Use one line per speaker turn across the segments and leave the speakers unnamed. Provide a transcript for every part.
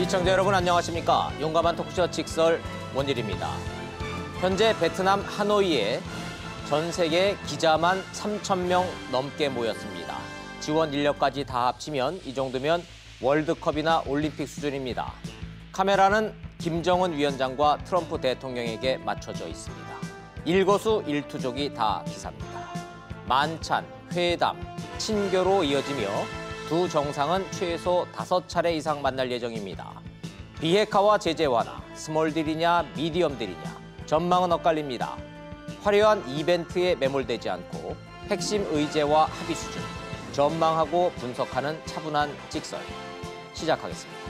시청자 여러분 안녕하십니까? 용감한 토크쇼 직설 원일입니다. 현재 베트남 하노이에 전 세계 기자만 3,000명 넘게 모였습니다. 지원 인력까지 다 합치면 이 정도면 월드컵이나 올림픽 수준입니다. 카메라는 김정은 위원장과 트럼프 대통령에게 맞춰져 있습니다. 일거수일투족이 다 기사입니다. 만찬, 회담, 친교로 이어지며 두 정상은 최소 5차례 이상 만날 예정입니다. 비핵화와 제재 완화, 스몰딜이냐 미디엄딜이냐 전망은 엇갈립니다. 화려한 이벤트에 매몰되지 않고 핵심 의제와 합의 수준, 전망하고 분석하는 차분한 직설 시작하겠습니다.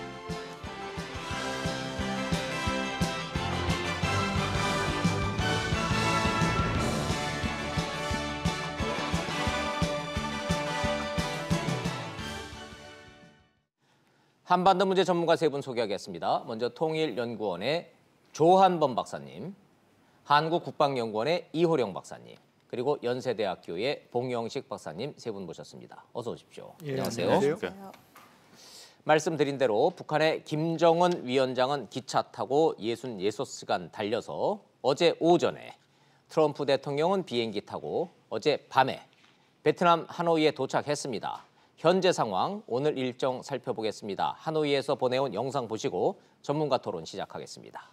한반도 문제 전문가 세 분 소개하겠습니다. 먼저 통일연구원의 조한범 박사님, 한국국방연구원의 이호령 박사님, 그리고 연세대학교의 봉영식 박사님 세 분 모셨습니다. 어서 오십시오.
예,
안녕하세요.
안녕하세요.
말씀드린 대로 북한의 김정은 위원장은 기차 타고 66시간 달려서 어제 오전에, 트럼프 대통령은 비행기 타고 어제 밤에 베트남 하노이에 도착했습니다. 현재 상황, 오늘 일정 살펴보겠습니다. 하노이에서 보내온 영상 보시고 전문가 토론 시작하겠습니다.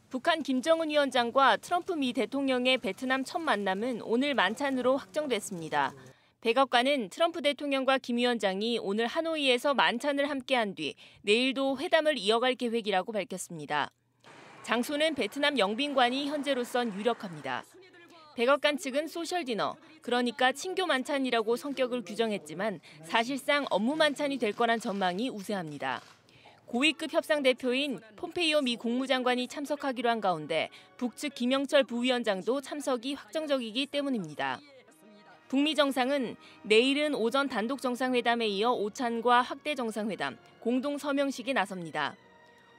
북한 김정은 위원장과 트럼프 미 대통령의 베트남 첫 만남은 오늘 만찬으로 확정됐습니다. 백악관은 트럼프 대통령과 김 위원장이 오늘 하노이에서 만찬을 함께한 뒤 내일도 회담을 이어갈 계획이라고 밝혔습니다. 장소는 베트남 영빈관이 현재로선 유력합니다. 백악관 측은 소셜디너, 그러니까 친교 만찬이라고 성격을 규정했지만 사실상 업무 만찬이 될 거란 전망이 우세합니다. 고위급 협상 대표인 폼페이오 미 국무장관이 참석하기로 한 가운데 북측 김영철 부위원장도 참석이 확정적이기 때문입니다. 북미 정상은 내일은 오전 단독 정상회담에 이어 오찬과 확대 정상회담, 공동 서명식에 나섭니다.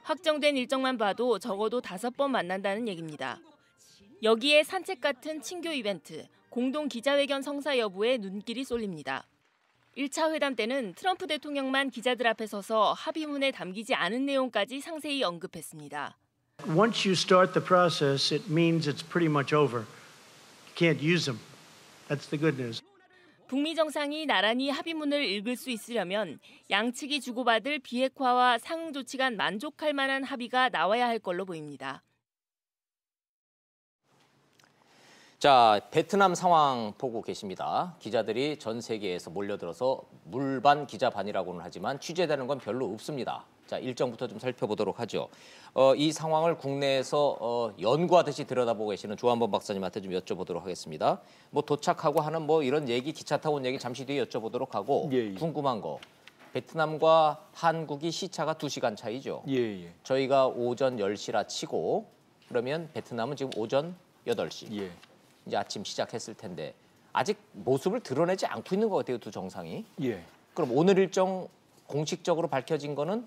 확정된 일정만 봐도 적어도 5번 만난다는 얘기입니다. 여기에 산책 같은 친교 이벤트, 공동 기자회견 성사 여부에 눈길이 쏠립니다. 1차 회담 때는 트럼프 대통령만 기자들 앞에 서서 합의문에 담기지 않은 내용까지 상세히 언급했습니다.
Once you start the process, it means it's pretty much over. You can't use them. That's the good news.
북미 정상이 나란히 합의문을 읽을 수 있으려면 양측이 주고받을 비핵화와 상응 조치 간 만족할 만한 합의가 나와야 할 걸로 보입니다.
자, 베트남 상황 보고 계십니다. 기자들이 전 세계에서 몰려들어서 물반 기자반이라고는 하지만 취재되는 건 별로 없습니다. 자, 일정부터 좀 살펴보도록 하죠. 이 상황을 국내에서 연구하듯이 들여다보고 계시는 조한범 박사님한테 좀 여쭤보도록 하겠습니다. 뭐 도착하고 하는 뭐 이런 얘기, 기차 타고 온 얘기 잠시 뒤에 여쭤보도록 하고 궁금한 거. 베트남과 한국이 시차가 2시간 차이죠. 저희가 오전 10시라 치고 그러면 베트남은 지금 오전 8시. 이제 아침 시작했을 텐데 아직 모습을 드러내지 않고 있는 것 같아요, 두 정상이. 그럼 오늘 일정 공식적으로 밝혀진 거는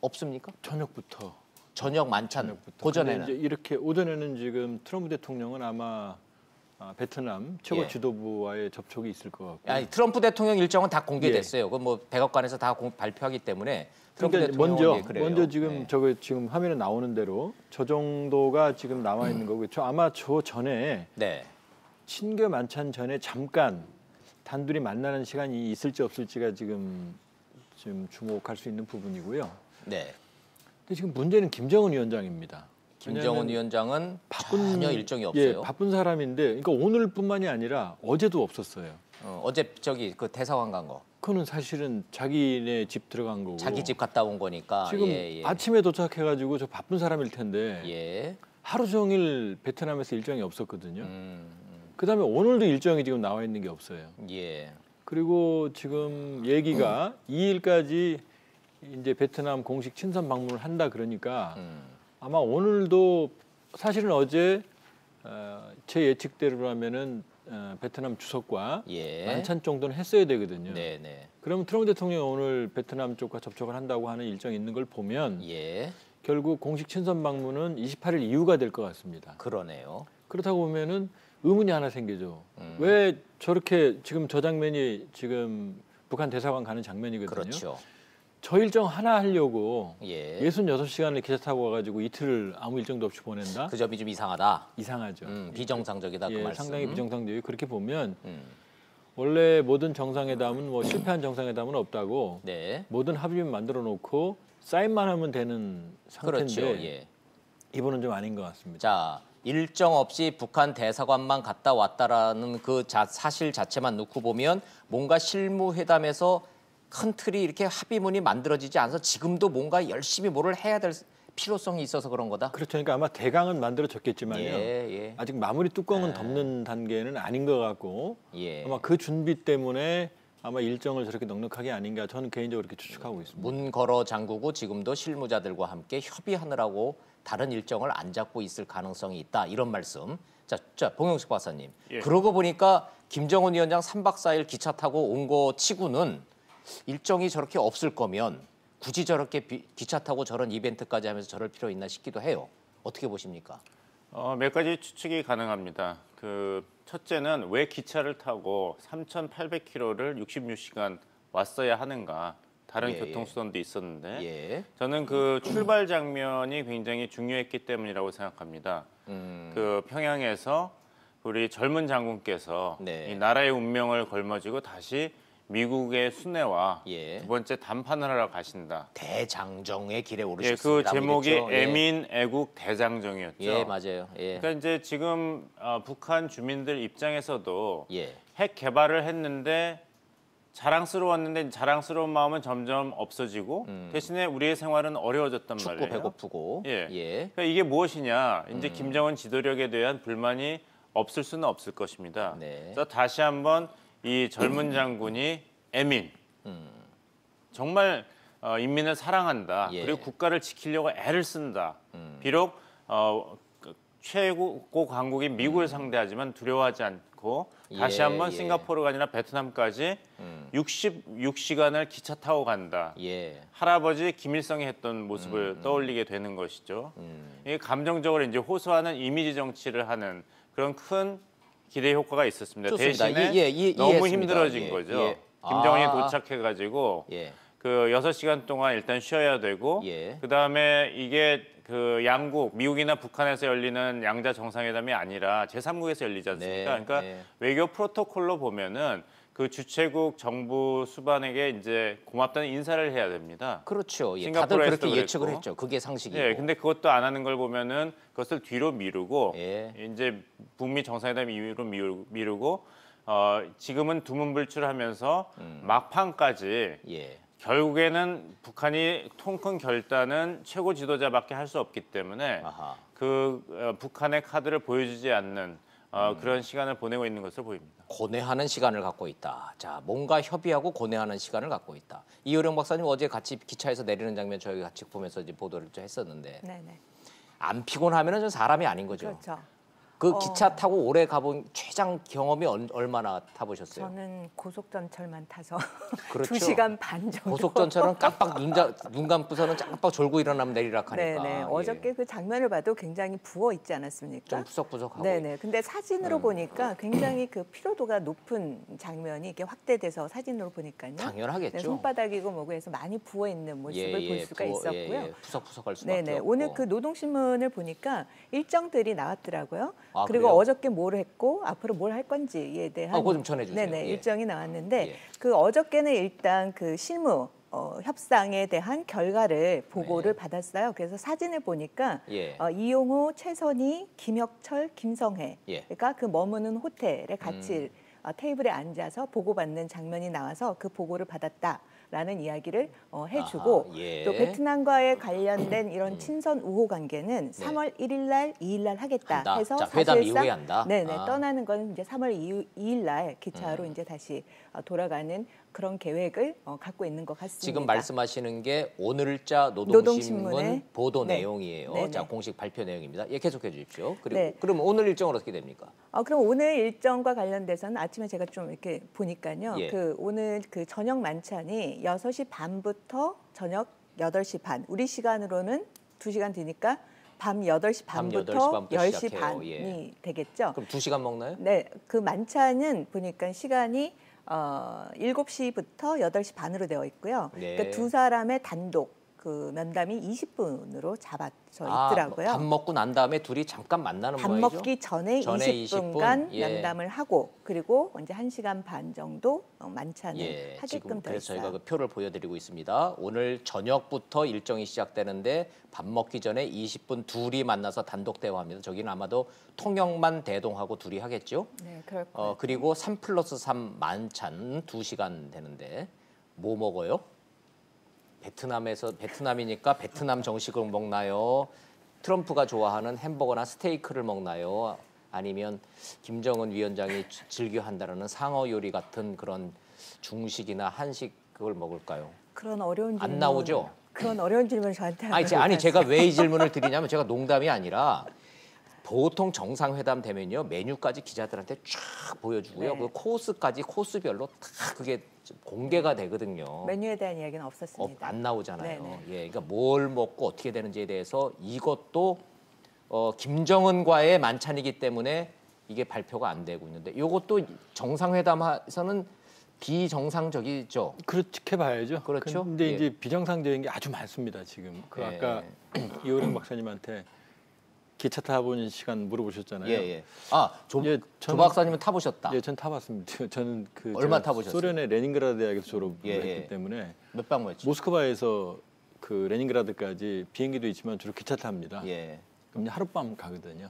없습니까?
저녁부터.
저녁 만찬, 오전에는.
이제 이렇게 오전에는 지금 트럼프 대통령은 아마 베트남 최고 지도부와의 접촉이 있을 것 같고.
아니, 트럼프 대통령 일정은 다 공개됐어요. 그건 뭐 백악관에서 다 발표하기 때문에.
그러니까 먼저 지금 지금 화면에 나오는 대로 저 정도가 지금 나와 있는 거고, 아마 저 전에 친교 만찬 전에 잠깐 단둘이 만나는 시간이 있을지 없을지가 지금 주목할 수 있는 부분이고요. 근데 지금 문제는 김정은 위원장입니다.
김정은 위원장은 전혀 일정이 없어요.
바쁜 사람인데, 그러니까 오늘뿐만이 아니라 어제도 없었어요.
어제 그 대사관 간 거.
그거는 사실은 자기네 집 들어간 거고.
자기 집 갔다 온 거니까.
지금 아침에 도착해가지고 저 바쁜 사람일 텐데 하루 종일 베트남에서 일정이 없었거든요. 그다음에 오늘도 일정이 지금 나와 있는 게 없어요. 그리고 지금 얘기가 2일까지 이제 베트남 공식 친선 방문을 한다 그러니까 아마 오늘도 사실은 어제 제 예측대로라면은 베트남 주석과 만찬 정도는 했어야 되거든요. 그러면 트럼프 대통령이 오늘 베트남 쪽과 접촉을 한다고 하는 일정이 있는 걸 보면 결국 공식 친선 방문은 28일 이후가 될 것 같습니다.
그러네요.
그렇다고 보면은 의문이 하나 생기죠. 왜 저렇게 지금 저 장면이 지금 북한 대사관 가는 장면이거든요. 저 일정 하나 하려고
예.
66시간을 기차 타고 와가지고 이틀을 아무 일정도 없이 보낸다?
그 점이 좀 이상하다.
이상하죠.
비정상적이다 그 말씀.
상당히 비정상적이고 그렇게 보면 원래 모든 정상회담은 뭐 실패한 정상회담은 없다고
네.
모든 합의문 만들어 놓고 사인만 하면 되는 상태인데
그렇죠. 예.
이번은 좀 아닌 것 같습니다.
자, 일정 없이 북한 대사관만 갔다 왔다라는 그 사실 자체만 놓고 보면 뭔가 실무회담에서 큰 틀이 이렇게 합의문이 만들어지지 않아서 지금도 뭔가 열심히 뭐를 해야 될 필요성이 있어서 그런 거다.
그렇죠. 그러니까 아마 대강은 만들어졌겠지만요.
예.
아직 마무리 뚜껑은 덮는 단계는 아닌 것 같고
예.
아마 그 준비 때문에 아마 일정을 저렇게 넉넉하게 아닌가 저는 개인적으로 이렇게 추측하고 있습니다.
문 걸어 잠그고 지금도 실무자들과 함께 협의하느라고 다른 일정을 안 잡고 있을 가능성이 있다. 이런 말씀. 자 봉영식 박사님.
예.
그러고 보니까 김정은 위원장 3박 4일 기차 타고 온 거 치고는 일정이 저렇게 없을 거면 굳이 저렇게 기차 타고 저런 이벤트까지 하면서 저럴 필요 있나 싶기도 해요. 어떻게 보십니까?
몇 가지 추측이 가능합니다. 첫째는 왜 기차를 타고 3,800km를 66시간 왔어야 하는가? 다른 교통수단도 있었는데 저는 그 출발 장면이 굉장히 중요했기 때문이라고 생각합니다. 그 평양에서 우리 젊은 장군께서 이 나라의 운명을 걸머쥐고 다시 미국의 순회와 두 번째 담판을 하러 가신다.
대장정의 길에 오르셨습니다.
그 제목이 애민 애국 대장정이었죠.
예, 맞아요.
그러니까 이제 지금 북한 주민들 입장에서도 핵 개발을 했는데 자랑스러웠는데 자랑스러운 마음은 점점 없어지고 대신에 우리의 생활은 어려워졌단 말이에요.
춥고 배고프고.
그러니까 이게 무엇이냐? 이제 김정은 지도력에 대한 불만이 없을 수는 없을 것입니다. 그래서 다시 한번 이 젊은 장군이 애민, 정말 인민을 사랑한다. 그리고 국가를 지키려고 애를 쓴다. 비록 최고 강국인 미국을 상대하지만 두려워하지 않고 다시 한번 싱가포르가 아니라 베트남까지 66시간을 기차 타고 간다. 할아버지 김일성이 했던 모습을 떠올리게 되는 것이죠. 이게 감정적으로 이제 호소하는 이미지 정치를 하는 그런 큰 기대 효과가 있었습니다.
좋습니다.
대신에 너무
이해했습니다.
힘들어진 거죠. 김정은이 도착해가지고 그 6시간 동안 일단 쉬어야 되고 그다음에 이게 그 양국, 미국이나 북한에서 열리는 양자 정상회담이 아니라 제3국에서 열리지 않습니까? 그러니까 외교 프로토콜로 보면은 그 주최국 정부 수반에게 이제 고맙다는 인사를 해야 됩니다.
그렇죠. 다들 그렇게 예측을
그랬고.
했죠. 그게 상식이고.
근데 그것도 안 하는 걸 보면은 그것을 뒤로 미루고 이제 북미 정상회담 이후로 미루고 지금은 두문불출하면서 막판까지 결국에는 북한이 통 큰 결단은 최고 지도자밖에 할 수 없기 때문에 북한의 카드를 보여주지 않는 그런 시간을 보내고 있는 것으로 보입니다.
고뇌하는 시간을 갖고 있다. 자, 뭔가 협의하고 고뇌하는 시간을 갖고 있다. 이효령 박사님 어제 같이 기차에서 내리는 장면 저희 같이 보면서 이제 보도를 좀 했었는데 안 피곤하면은 저 사람이 아닌 거죠.
그렇죠.
그 기차 타고 오래 가본 최장 경험이 얼마나 타보셨어요?
저는 고속전철만 타서
그렇죠.
2시간 반 정도.
고속전철은 깜빡 눈 감고서는 깜빡 졸고 일어나면 내리락 하니까.
네네. 어저께 그 장면을 봐도 굉장히 부어 있지 않았습니까?
좀 푸석푸석하고.
네네. 근데 사진으로 보니까 굉장히 그 피로도가 높은 장면이 이렇게 확대돼서 사진으로 보니까요.
당연하겠죠.
손바닥이고 뭐고 해서 많이 부어 있는 모습을 볼 수가 있었고요.
푸석푸석할 수밖에
네네.
없고.
오늘 그 노동신문을 보니까 일정들이 나왔더라고요. 그리고
그래요?
어저께 뭘 했고 앞으로 뭘 할 건지에 대한
그거 좀 전해주세요.
네네. 일정이 나왔는데 그 어저께는 일단 그 실무 협상에 대한 결과를 보고를 받았어요. 그래서 사진을 보니까 이용호, 최선희, 김혁철, 김성회 그러니까 그 머무는 호텔에 같이 테이블에 앉아서 보고받는 장면이 나와서 그 보고를 받았다라는 이야기를 해주고 또 베트남과의 관련된 이런 친선 우호 관계는 3월 1일 날, 2일 날 하겠다 해서
회담
사실상
이후에 한다.
네네 떠나는 건 이제 3월 2일 날 기차로 이제 다시 돌아가는 그런 계획을 갖고 있는 것 같습니다.
지금 말씀하시는 게 오늘자 노동신문 보도 내용이에요.
네네.
자, 공식 발표 내용입니다. 계속해 주십시오. 그리고 그럼 오늘 일정은 어떻게 됩니까?
그럼 오늘 일정과 관련돼서는 아침에 제가 좀 이렇게 보니까요. 그 오늘 그 저녁 만찬이 6시 반부터 저녁 8시 반. 우리 시간으로는 2시간 뒤니까 밤 8시 반부터 10시 반이 되겠죠.
그럼 2시간 먹나요?
네, 그 만찬은 보니까 시간이 7시부터 8시 반으로 되어 있고요.
네.
그러니까 두 사람의 단독 그 면담이 20분으로 잡아져 있더라고요.
밥 먹고 난 다음에 둘이 잠깐 만나는
밥
모양이죠?
먹기 전에 20분간 면담을 하고 그리고 이제 1시간 반 정도 만찬을 하게끔
지금
되어 있어요.
그래서 저희가 그 표를 보여드리고 있습니다. 오늘 저녁부터 일정이 시작되는데 밥 먹기 전에 20분 둘이 만나서 단독 대화합니다. 저기는 아마도 통영만 대동하고 둘이 하겠죠?
네, 그럴 거예요.
그리고 3+3 만찬 2시간 되는데 뭐 먹어요? 베트남이니까 베트남 정식을 먹나요? 트럼프가 좋아하는 햄버거나 스테이크를 먹나요? 아니면 김정은 위원장이 즐겨 한다는 상어 요리 같은 그런 중식이나 한식 그걸 먹을까요?
그런 어려운 질문
안 나오죠?
그런 어려운 질문 저한테
아니 제가 왜 이 질문을 드리냐면 제가 농담이 아니라 보통 정상회담 되면요 메뉴까지 기자들한테 쫙 보여주고요.
네.
그 코스까지 코스별로 다 그게 공개가 되거든요.
메뉴에 대한 이야기는 없었습니다.
안 나오잖아요.
네네.
예, 그러니까 뭘 먹고 어떻게 되는지에 대해서 이것도 김정은과의 만찬이기 때문에 이게 발표가 안 되고 있는데 이것도 정상회담에서는 비정상적이죠.
그렇게 봐야죠.
그렇죠.
근데 이제 비정상적인 게 아주 많습니다. 지금 그 아까 이호령 박사님한테 기차 타본 시간 물어보셨잖아요.
예. 조 박사님은 타보셨다.
예, 전 타봤습니다. 저는 그
얼마 타보셨어요?
소련의 레닌그라드 대학에서 졸업했기 때문에
몇 박 며칠?
모스크바에서 그 레닌그라드까지 비행기도 있지만 주로 기차 탑니다.
예.
그럼 하룻밤 가거든요.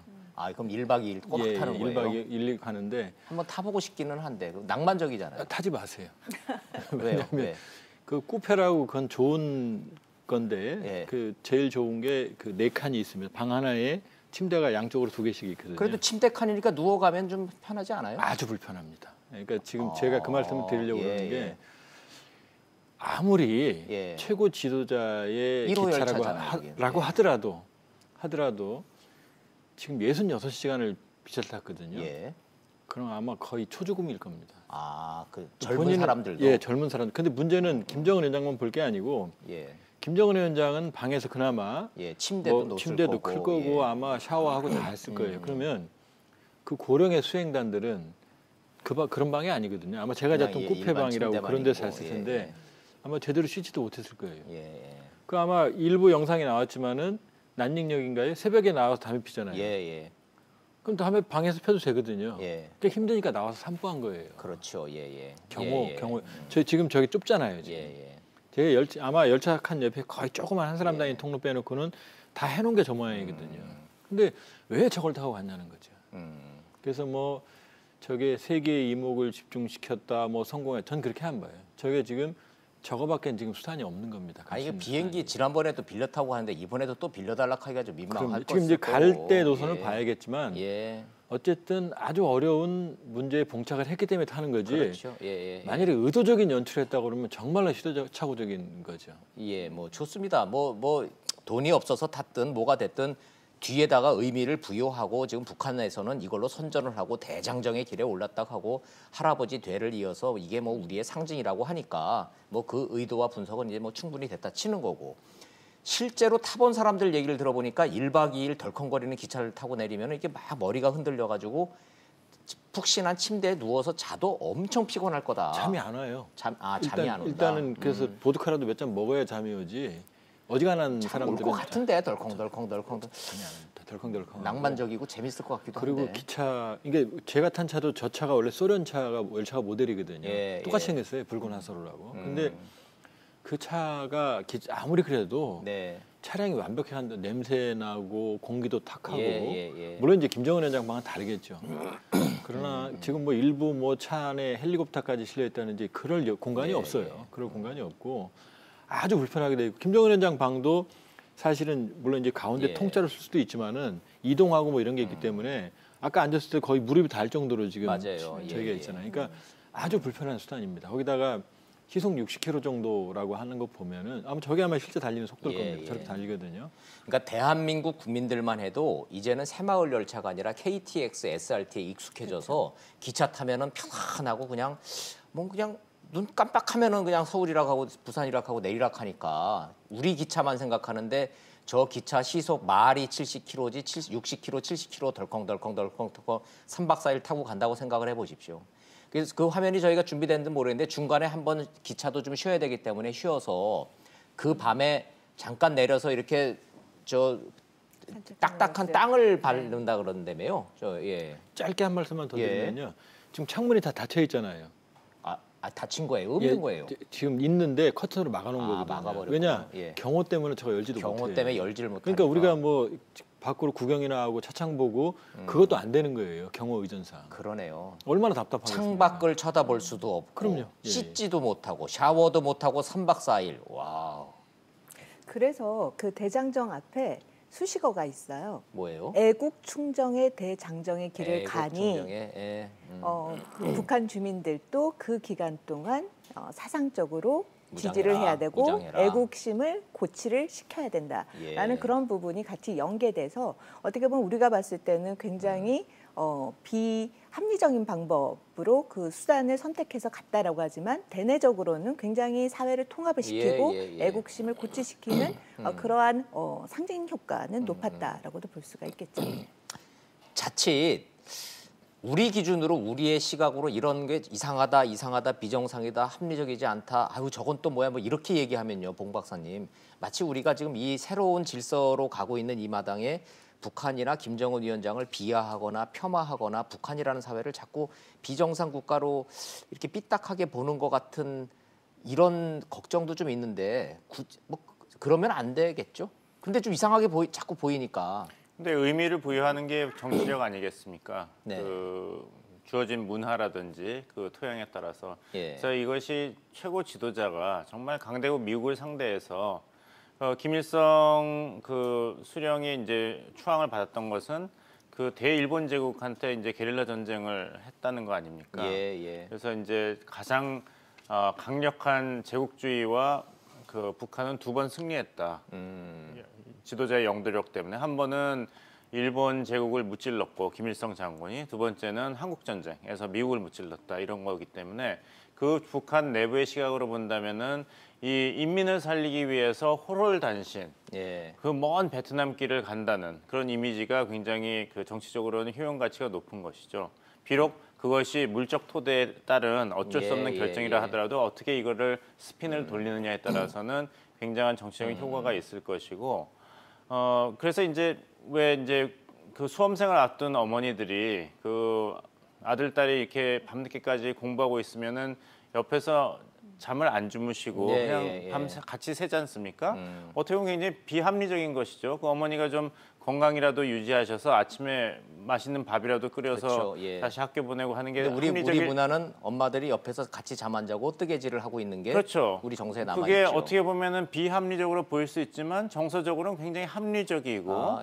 그럼 1박 2일 꼬박 타는 거예요?
1박 2일 가는데
한번 타보고 싶기는 한데 낭만적이잖아요.
타지 마세요.
왜요?
왜냐하면 그 쿠페라고 그건 좋은 건데 그 제일 좋은 게 그 4칸이 있습니다. 방 하나에 침대가 양쪽으로 2개씩 있거든요.
그래도 침대 칸이니까 누워가면 좀 편하지 않아요?
아주 불편합니다. 그러니까 지금 제가 그 말씀을 드리려고 그러는 게 아무리 최고 지도자의 기차라고 하더라도 지금 66시간을 기차를 탔거든요. 그럼 아마 거의 초조금일 겁니다.
그 젊은 사람들도?
예, 젊은 사람들. 근데 문제는 김정은 위원장만 볼 게 아니고 김정은 위원장은 방에서 그나마
침대도
클 거고 아마 샤워하고 다 했을 거예요. 그러면 그 고령의 수행단들은 그런 방이 아니거든요. 아마 제가 잤던 쿠페방이라고 그런 데서 잤을 텐데 아마 제대로 쉬지도 못했을 거예요. 그 아마 일부 영상이 나왔지만은 난닝역인가요? 새벽에 나와서 담배 피잖아요. 그럼 담배 방에서 펴도 되거든요. 그러니까 힘드니까 나와서 산보한 거예요.
그렇죠.
경호. 저희 지금 저기 좁잖아요. 지금. 제가 아마 열차 칸 옆에 거의 조그만 한 사람 다니는 통로 빼놓고는 다 해놓은 게 저 모양이거든요. 근데 왜 저걸 타고 갔냐는 거죠. 그래서 뭐 저게 세계의 이목을 집중시켰다, 뭐 성공해. 전 그렇게 안 봐요. 저게 지금 저거밖에 지금 수단이 없는 겁니다.
이게 비행기 지난번에도 빌려 타고 하는데 이번에도 또 빌려달라고 하기가 좀 민망할
지금 이제 갈 때 노선을 봐야겠지만 어쨌든 아주 어려운 문제에 봉착을 했기 때문에 타는 거지.
그렇죠.
만일에 의도적인 연출을 했다고 그러면 정말로 시대착오적인 거죠.
뭐 좋습니다. 뭐 돈이 없어서 탔든 뭐가 됐든 뒤에다가 의미를 부여하고 지금 북한에서는 이걸로 선전을 하고 대장정의 길에 올랐다고 하고 할아버지 되를 이어서 이게 뭐 우리의 상징이라고 하니까 뭐 그 의도와 분석은 이제 뭐 충분히 됐다 치는 거고 실제로 타본 사람들 얘기를 들어보니까 1박 2일 덜컹거리는 기차를 타고 내리면 이게 막 머리가 흔들려가지고 푹신한 침대에 누워서 자도 엄청 피곤할 거다.
잠이 안 와요.
잠이 안 온다.
일단은 그래서 보드카라도 몇 잔 먹어야 잠이 오지. 어지간한 사람들은
올 것 같은데 덜컹덜컹
잠이 안 옵니다. 덜컹덜컹.
낭만적이고 재밌을 것 같기도
그리고
한데.
기차 이게 제가 탄 차도 저 차가 원래 소련 열차가 모델이거든요. 똑같이 생겼어요. 붉은 하소로라고. 근데 그 차가 아무리 그래도 차량이 완벽히 한다. 냄새 나고 공기도 탁하고 물론 이제 김정은 위원장 방은 다르겠죠. 그러나 지금 뭐 일부 뭐 차 안에 헬리콥터까지 실려 있다는 이제 그럴 공간이 없어요. 그럴 공간이 없고 아주 불편하게 돼 있고 김정은 위원장 방도 사실은 물론 이제 가운데 통짜로 쓸 수도 있지만은 이동하고 뭐 이런 게 있기 때문에 아까 앉았을 때 거의 무릎이 닿을 정도로 지금 저희가 있잖아요. 그러니까 아주 불편한 수단입니다. 거기다가 시속 60km 정도라고 하는 거 보면은 저게 아마 실제 달리는 속도일 겁니다. 저렇게 달리거든요.
그러니까 대한민국 국민들만 해도 이제는 새마을 열차가 아니라 KTX, SRT에 익숙해져서 기차 타면은 편안하고 그냥 눈 깜빡하면은 그냥 서울이라고 하고 부산이라고 하고 내리라고 하니까 우리 기차만 생각하는데 저 기차 시속 말이 70km지 60km, 70km 덜컹덜컹 3박 4일 타고 간다고 생각을 해보십시오. 그래서 그 화면이 저희가 준비됐는지 모르겠는데 중간에 한번 기차도 좀 쉬어야 되기 때문에 쉬어서 그 밤에 잠깐 내려서 이렇게 저 딱딱한 땅을 밟는다 그러는데요. 예.
짧게 한 말씀만 더 드리면요. 지금 창문이 다 닫혀 있잖아요.
닫힌 거예요? 없는 거예요?
지금 있는데 커튼으로 막아놓은 거거든요.
막아버렸구나.
왜냐? 경호 때문에 저거 열지도 못해요.
경호 때문에 열지를 못하니까.
그러니까 우리가 뭐 밖으로 구경이나 하고 차창 보고 그것도 안 되는 거예요. 경호 의전상.
그러네요.
얼마나 답답하겠어요.
창밖을 쳐다볼 수도 없고
그럼요.
씻지도 못하고 샤워도 못하고 3박 4일. 와우.
그래서 그 대장정 앞에 수식어가 있어요.
뭐예요?
애국 충정의 대장정의 길을 가니 그 북한 주민들도 그 기간 동안 사상적으로 지지를 해야 되고 무장해라. 애국심을 고취를 시켜야 된다라는 그런 부분이 같이 연계돼서 어떻게 보면 우리가 봤을 때는 굉장히 비합리적인 방법으로 그 수단을 선택해서 갔다라고 하지만 대내적으로는 굉장히 사회를 통합을 시키고 애국심을 고취시키는 그러한 상징 효과는 높았다라고도 볼 수가 있겠죠.
자칫 우리 기준으로 우리의 시각으로 이런 게 이상하다, 비정상이다, 합리적이지 않다. 아유 저건 또 뭐야 뭐 이렇게 얘기하면요, 봉 박사님. 마치 우리가 지금 이 새로운 질서로 가고 있는 이 마당에 북한이나 김정은 위원장을 비하하거나 폄하하거나 북한이라는 사회를 자꾸 비정상 국가로 이렇게 삐딱하게 보는 것 같은 이런 걱정도 좀 있는데 뭐 그러면 안 되겠죠? 근데 좀 이상하게 자꾸 보이니까.
근데 의미를 부여하는 게 정치력 아니겠습니까? 그 주어진 문화라든지 그 토양에 따라서. 그래서 이것이 최고 지도자가 정말 강대국 미국을 상대해서 김일성 그 수령이 이제 추앙을 받았던 것은 그 대일본 제국한테 이제 게릴라 전쟁을 했다는 거 아닙니까? 그래서 이제 가장 강력한 제국주의와 그 북한은 2번 승리했다. 지도자의 영도력 때문에 한 번은 일본 제국을 무찔렀고 김일성 장군이, 2번째는 한국 전쟁에서 미국을 무찔렀다 이런 거기 때문에 그 북한 내부의 시각으로 본다면은 이 인민을 살리기 위해서 호롤단신 그 먼 베트남 길을 간다는 그런 이미지가 굉장히 그 정치적으로는 효용 가치가 높은 것이죠. 비록 그것이 물적 토대에 따른 어쩔 수 없는 결정이라 하더라도 어떻게 이거를 스핀을 돌리느냐에 따라서는 굉장한 정치적인 효과가 있을 것이고 그래서 이제 왜 이제 그 수험생을 앞둔 어머니들이 그 아들 딸이 이렇게 밤늦게까지 공부하고 있으면은 옆에서 잠을 안 주무시고 그냥 밤새 같이 새지 않습니까? 어떻게 보면 굉장히 비합리적인 것이죠. 그 어머니가 좀 건강이라도 유지하셔서 아침에 맛있는 밥이라도 끓여서 다시 학교 보내고 하는 게
우리 문화는 엄마들이 옆에서 같이 잠 안 자고 뜨개질을 하고 있는 게 우리 정서에 남아 있죠.
그게 어떻게 보면은 비합리적으로 보일 수 있지만 정서적으로는 굉장히 합리적이고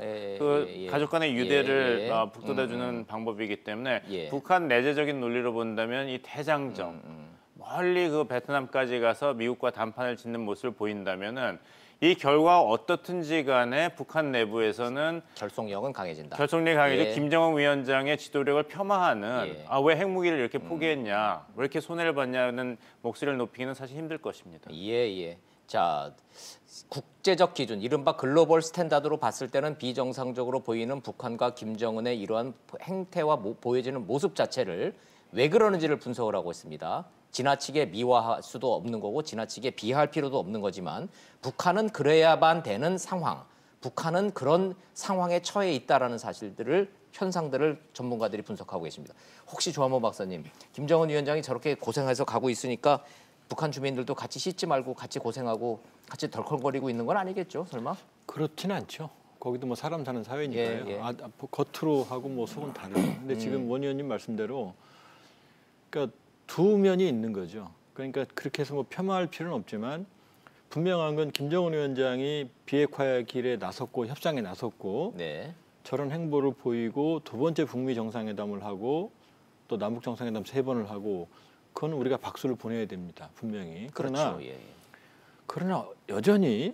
가족 간의 유대를 북돋아주는 방법이기 때문에 북한 내재적인 논리로 본다면 이 대장정 멀리 그 베트남까지 가서 미국과 담판을 짓는 모습을 보인다면은 이 결과가 어떻든지 간에 북한 내부에서는
결속력은 강해진다.
결속력이 강해져 김정은 위원장의 지도력을 폄하하는 왜 핵무기를 이렇게 포기했냐, 왜 이렇게 손해를 봤냐는 목소리를 높이기는 사실 힘들 것입니다.
자, 국제적 기준, 이른바 글로벌 스탠다드로 봤을 때는 비정상적으로 보이는 북한과 김정은의 이러한 행태와 보여지는 모습 자체를 왜 그러는지를 분석을 하고 있습니다. 지나치게 미화할 수도 없는 거고 지나치게 비하할 필요도 없는 거지만 북한은 그래야만 되는 상황, 북한은 그런 상황에 처해 있다라는 사실들을 현상들을 전문가들이 분석하고 계십니다. 혹시 조한모 박사님, 김정은 위원장이 저렇게 고생해서 가고 있으니까 북한 주민들도 같이 씻지 말고 같이 고생하고 같이 덜컹거리고 있는 건 아니겠죠, 설마?
그렇지는 않죠. 거기도 뭐 사람 사는 사회니까요. 겉으로 하고 뭐 속은 다르죠. 근데 지금 원 의원님 말씀대로 그러니까 두 면이 있는 거죠. 그러니까 그렇게 해서 뭐 폄하할 필요는 없지만 분명한 건 김정은 위원장이 비핵화의 길에 나섰고 협상에 나섰고 저런 행보를 보이고 2번째 북미 정상회담을 하고 또 남북 정상회담 3번을 하고 그건 우리가 박수를 보내야 됩니다. 분명히. 그러나 여전히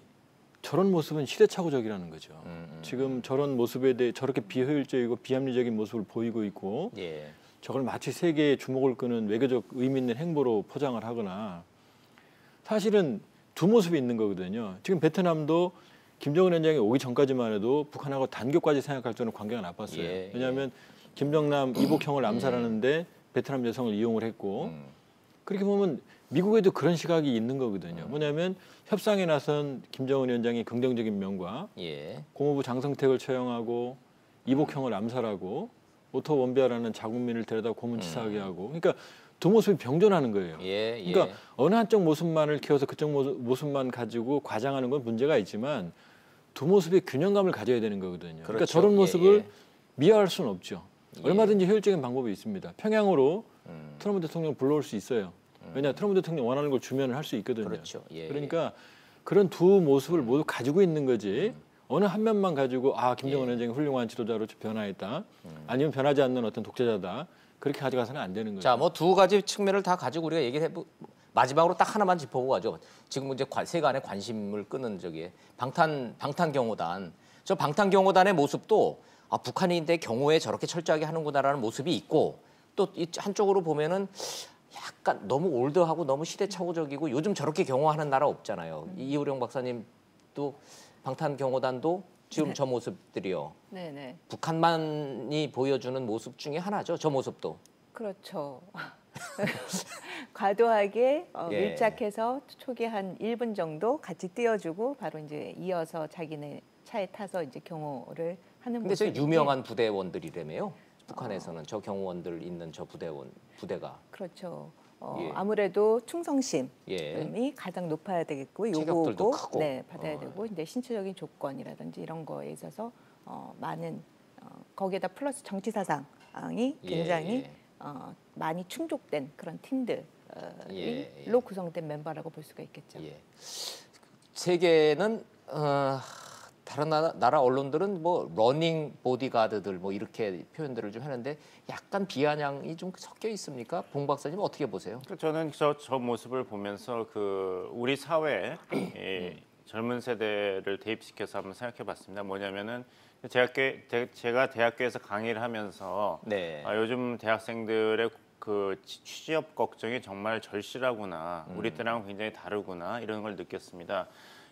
저런 모습은 시대착오적이라는 거죠. 지금 저런 모습에 대해 저렇게 비효율적이고 비합리적인 모습을 보이고 있고 저걸 마치 세계의 주목을 끄는 외교적 의미 있는 행보로 포장을 하거나 사실은 두 모습이 있는 거거든요. 지금 베트남도 김정은 위원장이 오기 전까지만 해도 북한하고 단교까지 생각할 정도로 관계가 나빴어요. 왜냐하면 김정남 이복형을 암살하는데 베트남 여성을 이용을 했고 그렇게 보면 미국에도 그런 시각이 있는 거거든요. 뭐냐면 협상에 나선 김정은 위원장의 긍정적인 면과 고모부 장성택을 처형하고 이복형을 암살하고 오토 원비아라는 자국민을 데려다 고문치사하게 하고 그러니까 두 모습이 병존하는 거예요. 그러니까 어느 한쪽 모습만을 키워서 그쪽 모습만 가지고 과장하는 건 문제가 있지만 두 모습의 균형감을 가져야 되는 거거든요. 그렇죠. 그러니까 저런 모습을 미화할 수는 없죠. 얼마든지 효율적인 방법이 있습니다. 평양으로 트럼프 대통령 불러올 수 있어요. 왜냐 트럼프 대통령 원하는 걸 주면 할 수 있거든요.
그렇죠.
그러니까 그런 두 모습을 모두 가지고 있는 거지. 어느 한 면만 가지고 김정은 위원장이 훌륭한 지도자로 변화했다. 아니면 변하지 않는 어떤 독재자다. 그렇게 가져가서는 안 되는 거죠.
자, 뭐 두 가지 측면을 다 가지고 우리가 얘기를 마지막으로 딱 하나만 짚어보고 가죠. 지금 이제 세간의 관심을 끄는 방탄경호단. 저 방탄경호단의 모습도 북한인데 경호에 저렇게 철저하게 하는구나라는 모습이 있고 또 한쪽으로 보면은 약간 너무 올드하고 너무 시대착오적이고 요즘 저렇게 경호하는 나라 없잖아요. 이호령 박사님도 방탄경호단도 지금 저 모습들이요.
네네.
북한만이 보여주는 모습 중에 하나죠. 저 모습도.
그렇죠. 과도하게 밀착해서 초기 한 1분 정도 같이 띄워주고 바로 이제 이어서 자기네 차에 타서 이제 경호를 하는 모습.
근데 저 유명한 부대원들이라며요. 북한에서는 저 경호원들 있는 저 부대가.
그렇죠. 아무래도 충성심이 가장 높아야 되겠고 요구도 크고. 받아야 되고 이제 신체적인 조건이라든지 이런 거에 있어서 많은 거기에다 플러스 정치 사상이 굉장히 많이 충족된 그런 팀들로 구성된 멤버라고 볼 수가 있겠죠.
세계는 다른 나라 언론들은 뭐 러닝 보디가드들 뭐 이렇게 표현들을 좀 하는데 약간 비아냥이 좀 섞여 있습니까? 봉 박사님 어떻게 보세요?
저는 저 모습을 보면서 우리 사회에 젊은 세대를 대입시켜서 한번 생각해봤습니다. 뭐냐면은 제가 대학교에서 강의를 하면서 요즘 대학생들의 그 취업 걱정이 정말 절실하구나. 우리 때랑 굉장히 다르구나 이런 걸 느꼈습니다.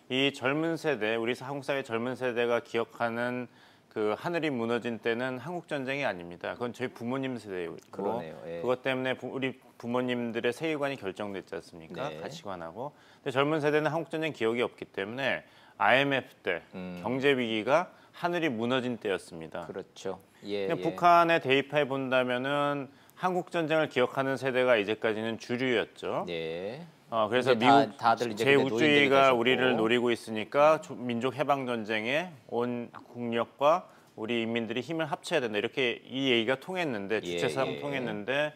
이 젊은 세대, 우리 한국 사회 젊은 세대가 기억하는 그 하늘이 무너진 때는 한국 전쟁이 아닙니다. 그건 저희 부모님 세대이고 그것 때문에 우리 부모님들의 세계관이 결정됐지 않습니까? 가치관하고. 근데 젊은 세대는 한국 전쟁 기억이 없기 때문에 IMF 때 경제 위기가 하늘이 무너진 때였습니다.
그렇죠.
북한에 대입해 본다면은 한국 전쟁을 기억하는 세대가 이제까지는 주류였죠. 그래서 미국 제국주의가 우리를 노리고 있으니까 민족 해방 전쟁에 온 국력과 우리 인민들이 힘을 합쳐야 된다. 이렇게 이 얘기가 통했는데 주체사상 통했는데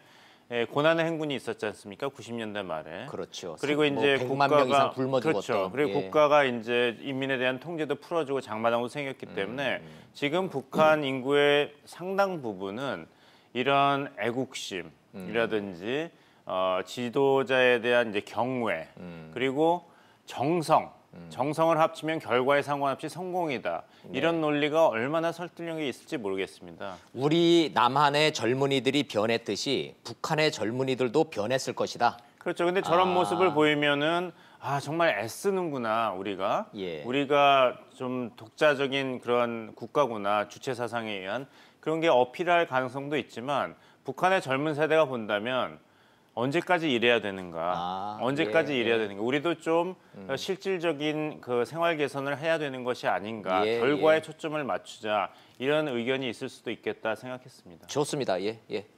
고난의 행군이 있었지 않습니까? 90년대 말에.
그렇죠.
그리고 이제
100만 명 이상 굶어 죽었던.
그렇죠. 그리고 국가가 이제 인민에 대한 통제도 풀어주고 장마당도 생겼기 때문에 지금 북한 인구의 상당 부분은 이런 애국심이라든지 지도자에 대한 이제 경외 그리고 정성을 합치면 결과에 상관없이 성공이다. 이런 논리가 얼마나 설득력이 있을지 모르겠습니다.
우리 남한의 젊은이들이 변했듯이 북한의 젊은이들도 변했을 것이다.
그렇죠. 근데 저런 모습을 보이면은 정말 애쓰는구나 우리가 좀 독자적인 그런 국가구나 주체 사상에 의한 그런 게 어필할 가능성도 있지만 북한의 젊은 세대가 본다면 언제까지 일해야 되는가? 언제까지 일해야 되는가? 우리도 좀 실질적인 그 생활 개선을 해야 되는 것이 아닌가? 결과에 초점을 맞추자. 이런 의견이 있을 수도 있겠다 생각했습니다.
좋습니다.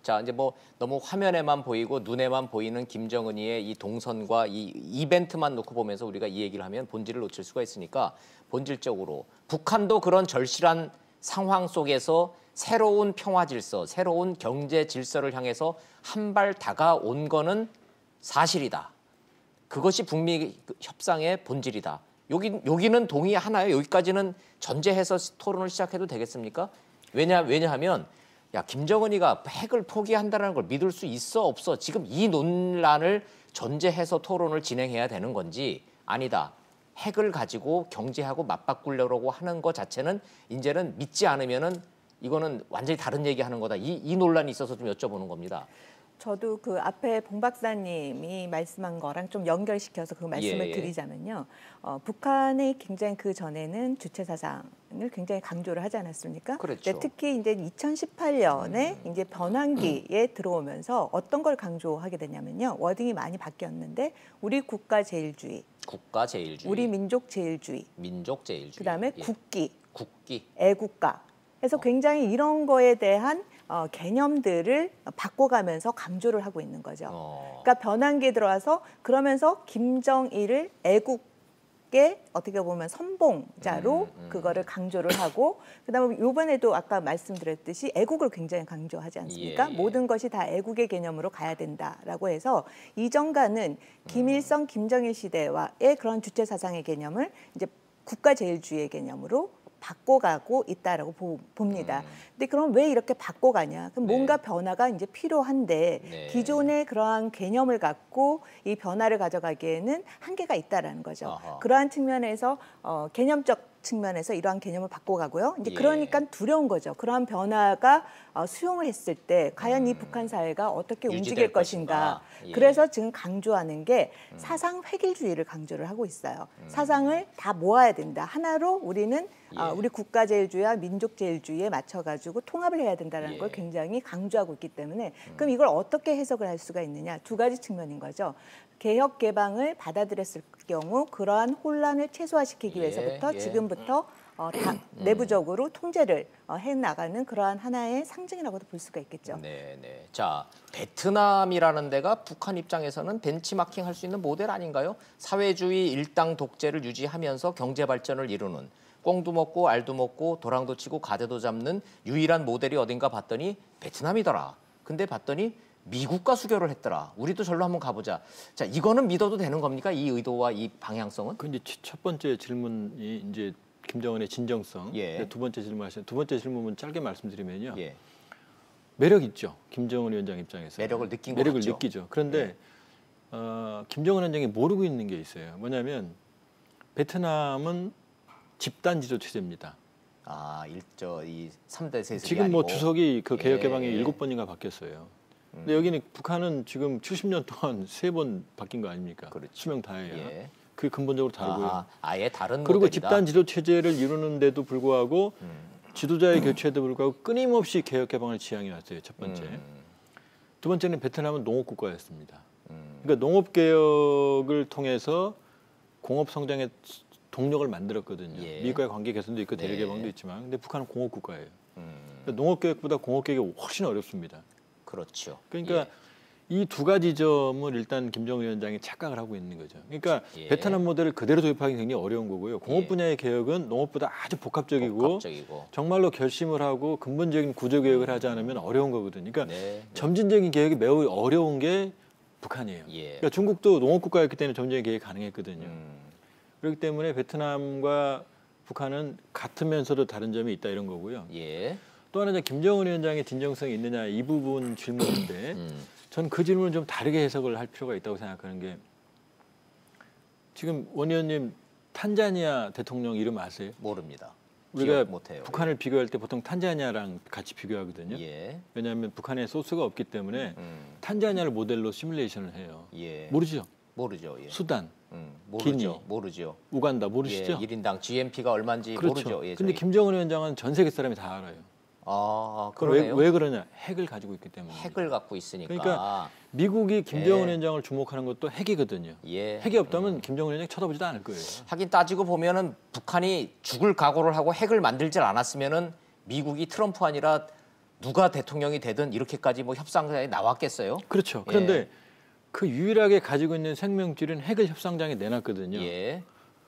자, 이제 뭐 너무 화면에만 보이고 눈에만 보이는 김정은이의 이 동선과 이 이벤트만 놓고 보면서 우리가 이 얘기를 하면 본질을 놓칠 수가 있으니까 본질적으로 북한도 그런 절실한 상황 속에서 새로운 평화 질서, 새로운 경제 질서를 향해서 한 발 다가온 거는 사실이다. 그것이 북미 협상의 본질이다. 여기는 동의하나요? 여기까지는 전제해서 토론을 시작해도 되겠습니까? 왜냐하면 김정은이가 핵을 포기한다는 걸 믿을 수 있어 없어? 지금 이 논란을 전제해서 토론을 진행해야 되는 건지 아니다. 핵을 가지고 경제하고 맞바꾸려고 하는 것 자체는 이제는 믿지 않으면은 이거는 완전히 다른 얘기하는 거다. 이 논란이 있어서 좀 여쭤보는 겁니다.
저도 그 앞에 봉 박사님이 말씀한 거랑 좀 연결시켜서 그 말씀을
예, 예.
드리자면요. 북한이 굉장히 그 전에는 주체 사상을 굉장히 강조를 하지 않았습니까?
그렇죠.
근데 특히 이제 2018년에 이제 변환기에 들어오면서 어떤 걸 강조하게 되냐면요. 워딩이 많이 바뀌었는데 우리 국가 제일주의,
국가 제일주의,
우리 민족 제일주의,
민족 제일주의,
그다음에
예.
국기,
국기,
애국가. 그래서 굉장히 이런 거에 대한 개념들을 바꿔가면서 강조를 하고 있는 거죠. 그러니까 변환기에 들어와서 그러면서 김정일을 애국의 어떻게 보면 선봉자로 그거를 강조를 하고 그다음에 이번에도 아까 말씀드렸듯이 애국을 굉장히 강조하지 않습니까?
예, 예.
모든 것이 다 애국의 개념으로 가야 된다라고 해서 이전과는 김일성, 김정일 시대와의 그런 주체 사상의 개념을 이제 국가 제일주의의 개념으로 바꿔가고 있다라고 봅니다. 근데 그럼 왜 이렇게 바꿔가냐? 그럼 뭔가 변화가 이제 필요한데 기존의 그러한 개념을 갖고 이 변화를 가져가기에는 한계가 있다라는 거죠. 그러한 측면에서 개념적 측면에서 이러한 개념을 바꿔가고요. 이제 그러니까 두려운 거죠. 그러한 변화가 수용을 했을 때 과연 이 북한 사회가 어떻게 움직일 것인가. 그래서 지금 강조하는 게 사상 획일주의를 강조를 하고 있어요. 사상을 다 모아야 된다. 하나로 우리는 우리 국가 제일주의와 민족 제일주의에 맞춰가지고 통합을 해야 된다는 걸 굉장히 강조하고 있기 때문에 그럼 이걸 어떻게 해석을 할 수가 있느냐. 두 가지 측면인 거죠. 개혁 개방을 받아들였을 경우 그러한 혼란을 최소화시키기 위해서부터 지금부터 내부적으로 통제를 해나가는 그러한 하나의 상징이라고도 볼 수가 있겠죠.
네. 자, 베트남이라는 데가 북한 입장에서는 벤치마킹 할 수 있는 모델 아닌가요? 사회주의 일당 독재를 유지하면서 경제 발전을 이루는 꽁도 먹고 알도 먹고 도랑도 치고 가대도 잡는 유일한 모델이 어딘가 봤더니 베트남이더라. 근데 봤더니 미국과 수교를 했더라. 우리도 절로 한번 가보자. 자, 이거는 믿어도 되는 겁니까? 이 의도와 이 방향성은?
그 이제 첫 번째 질문이 이제 김정은의 진정성. 두 번째 질문하신 두 번째 질문은 짧게 말씀드리면요. 매력 있죠. 김정은 위원장 입장에서
매력을 느낀 거
매력을
같죠?
느끼죠. 그런데 김정은 위원장이 모르고 있는 게 있어요. 뭐냐면 베트남은 집단 지도 체제입니다.
이 3대 세습이
지금
아니고.
주석이 그 개혁 개방이 7번인가 바뀌었어요. 근데 여기는 북한은 지금 70년 동안 3번 바뀐 거 아닙니까?
그렇죠.
수명 다해야. 그게 근본적으로 다르고요.
아예 다른
그리고
모델이다.
집단 지도 체제를 이루는데도 불구하고 지도자의 교체에도 불구하고 끊임없이 개혁 개방을 지향해 왔어요. 첫 번째. 두 번째는 베트남은 농업 국가였습니다. 그러니까 농업 개혁을 통해서 공업 성장의 동력을 만들었거든요. 미국과의 관계 개선도 있고 대외 개방도 있지만, 근데 북한은 공업 국가예요. 그러니까 농업 개혁보다 공업 개혁이 훨씬 어렵습니다.
그렇죠.
그러니까 이 두 가지 점을 일단 김정은 위원장이 착각을 하고 있는 거죠. 그러니까 베트남 모델을 그대로 도입하기 굉장히 어려운 거고요. 공업 분야의 개혁은 농업보다 아주 복합적이고 정말로 결심을 하고 근본적인 구조 개혁을 하지 않으면 어려운 거거든요. 그러니까 점진적인 개혁이 매우 어려운 게 북한이에요. 그러니까 중국도 농업 국가였기 때문에 점진적인 개혁이 가능했거든요. 그렇기 때문에 베트남과 북한은 같으면서도 다른 점이 있다 이런 거고요. 또 하나 김정은 위원장의 진정성이 있느냐 이 부분 질문인데 저는 그 질문을 좀 다르게 해석을 할 필요가 있다고 생각하는 게 지금 원 의원님 탄자니아 대통령 이름 아세요?
모릅니다.
우리가
못해요.
북한을 비교할 때 보통 탄자니아랑 같이 비교하거든요. 왜냐하면 북한에 소스가 없기 때문에 탄자니아를 모델로 시뮬레이션을 해요. 모르죠?
모르죠.
수단,
기니,
모르죠. 우간다 모르시죠?
1인당 GNP가 얼마인지
그렇죠.
모르죠.
근데 김정은 위원장은 전 세계 사람이 다 알아요.
그러네요.
왜 그러냐? 핵을 가지고 있기 때문에.
핵을 갖고 있으니까.
그러니까 미국이 김정은 위원장을 주목하는 것도 핵이거든요. 핵이 없다면 김정은 위원장이 쳐다보지도 않을 거예요.
하긴 따지고 보면은 북한이 죽을 각오를 하고 핵을 만들질 않았으면은 미국이 트럼프 아니라 누가 대통령이 되든 이렇게까지 뭐 협상장에 나왔겠어요?
그렇죠. 그런데 그 유일하게 가지고 있는 생명줄은 핵을 협상장에 내놨거든요.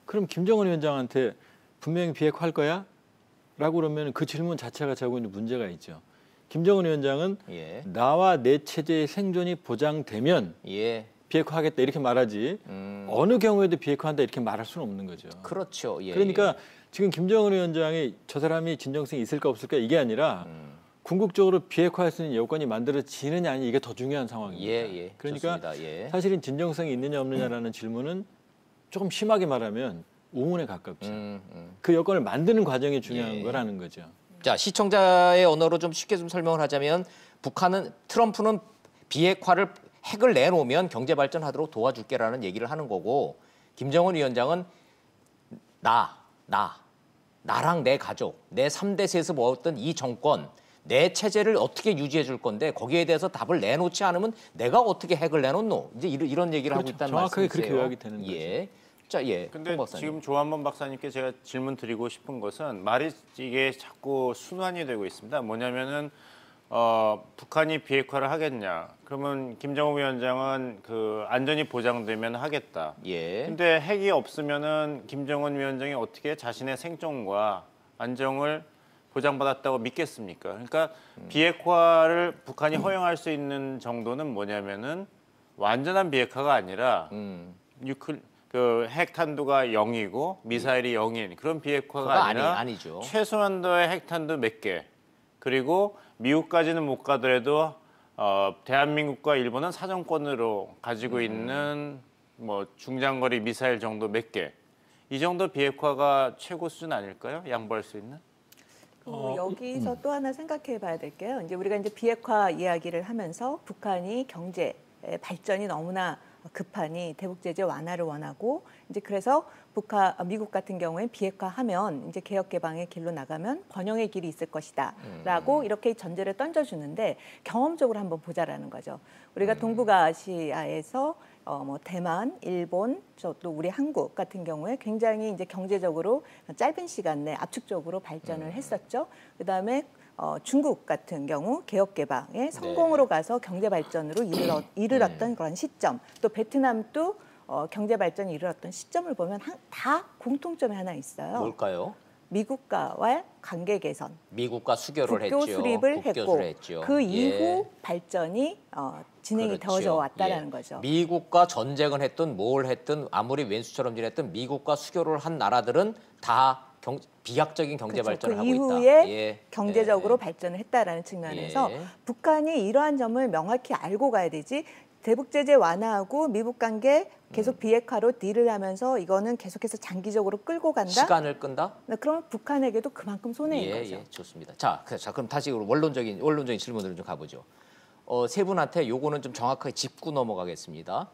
그럼 김정은 위원장한테 분명히 비핵화할 거야? 라고 그러면 그 질문 자체가 자고 있는 문제가 있죠. 김정은 위원장은 나와 내 체제의 생존이 보장되면 비핵화하겠다 이렇게 말하지 어느 경우에도 비핵화한다 이렇게 말할 수는 없는 거죠.
그렇죠.
그러니까 지금 김정은 위원장이 저 사람이 진정성이 있을까 없을까 이게 아니라 궁극적으로 비핵화할 수 있는 여건이 만들어지느냐 아니 이게 더 중요한 상황입니다. 그러니까 사실은 진정성이 있느냐 없느냐라는 질문은 조금 심하게 말하면 우문에 가깝죠. 그 여건을 만드는 과정이 중요한 거라는 거죠.
자, 시청자의 언어로 좀 쉽게 좀 설명을 하자면 트럼프는 비핵화를 핵을 내놓으면 경제 발전하도록 도와줄게라는 얘기를 하는 거고 김정은 위원장은 나랑 내 가족, 내 3대 세습 모았던 이 정권, 내 체제를 어떻게 유지해 줄 건데 거기에 대해서 답을 내놓지 않으면 내가 어떻게 핵을 내놓노? 이제 이런 얘기를 하고 있다는 말씀이세요.
정확하게 그렇게 요약이 되는 거죠.
예. 자, 예.
근데 지금 조한범 박사님께 제가 질문 드리고 싶은 것은 말이 이게 자꾸 순환이 되고 있습니다. 뭐냐면은 북한이 비핵화를 하겠냐? 그러면 김정은 위원장은 그 안전이 보장되면 하겠다.
예.
근데 핵이 없으면은 김정은 위원장이 어떻게 자신의 생존과 안정을 보장받았다고 믿겠습니까? 그러니까 비핵화를 북한이 허용할 수 있는 정도는 뭐냐면은 완전한 비핵화가 아니라 그 핵탄두가 0이고 미사일이 0인 그런 비핵화가 아니라
아니죠.
최소한도의 핵탄두 몇 개 그리고 미국까지는 못 가더라도 대한민국과 일본은 사정권으로 가지고 있는 뭐 중장거리 미사일 정도 몇 개 이 정도 비핵화가 최고 수준 아닐까요? 양보할 수 있는?
여기서 또 하나 생각해 봐야 될 게요. 이제 우리가 이제 비핵화 이야기를 하면서 북한이 경제 발전이 너무나 급하니 대북 제재 완화를 원하고 이제 그래서 미국 같은 경우에 비핵화하면 이제 개혁 개방의 길로 나가면 번영의 길이 있을 것이다라고 이렇게 전제를 던져주는데 경험적으로 한번 보자라는 거죠. 우리가 동북아시아에서 뭐 대만, 일본, 또 우리 한국 같은 경우에 굉장히 이제 경제적으로 짧은 시간 내 압축적으로 발전을 했었죠. 그다음에 중국 같은 경우 개혁 개방에 성공으로 가서 경제 발전으로 이르렀던 그런 시점, 또 베트남도 경제 발전이 이르렀던 시점을 보면 다 공통점이 하나 있어요.
뭘까요?
미국과의 관계 개선.
미국과 수교를
국교
했죠.
수립을 했고
했죠.
그 이후 발전이 진행이 되어져 왔다라는 거죠.
미국과 전쟁을 했든 뭘 했든 아무리 왼수처럼 지냈든 미국과 수교를 한 나라들은 다 비약적인 경제 발전을 하고 있다.
그 이후에 경제적으로 발전을 했다라는 측면에서 북한이 이러한 점을 명확히 알고 가야 되지. 대북 제재 완화하고 미국 관계 계속 비핵화로 딜을 하면서 이거는 계속해서 장기적으로 끌고 간다.
시간을 끈다?
그러면 북한에게도 그만큼 손해인 거죠.
예, 좋습니다. 자, 그럼 다시 원론적인 질문으로 좀 가보죠. 세 분한테 요거는 좀 정확하게 짚고 넘어가겠습니다.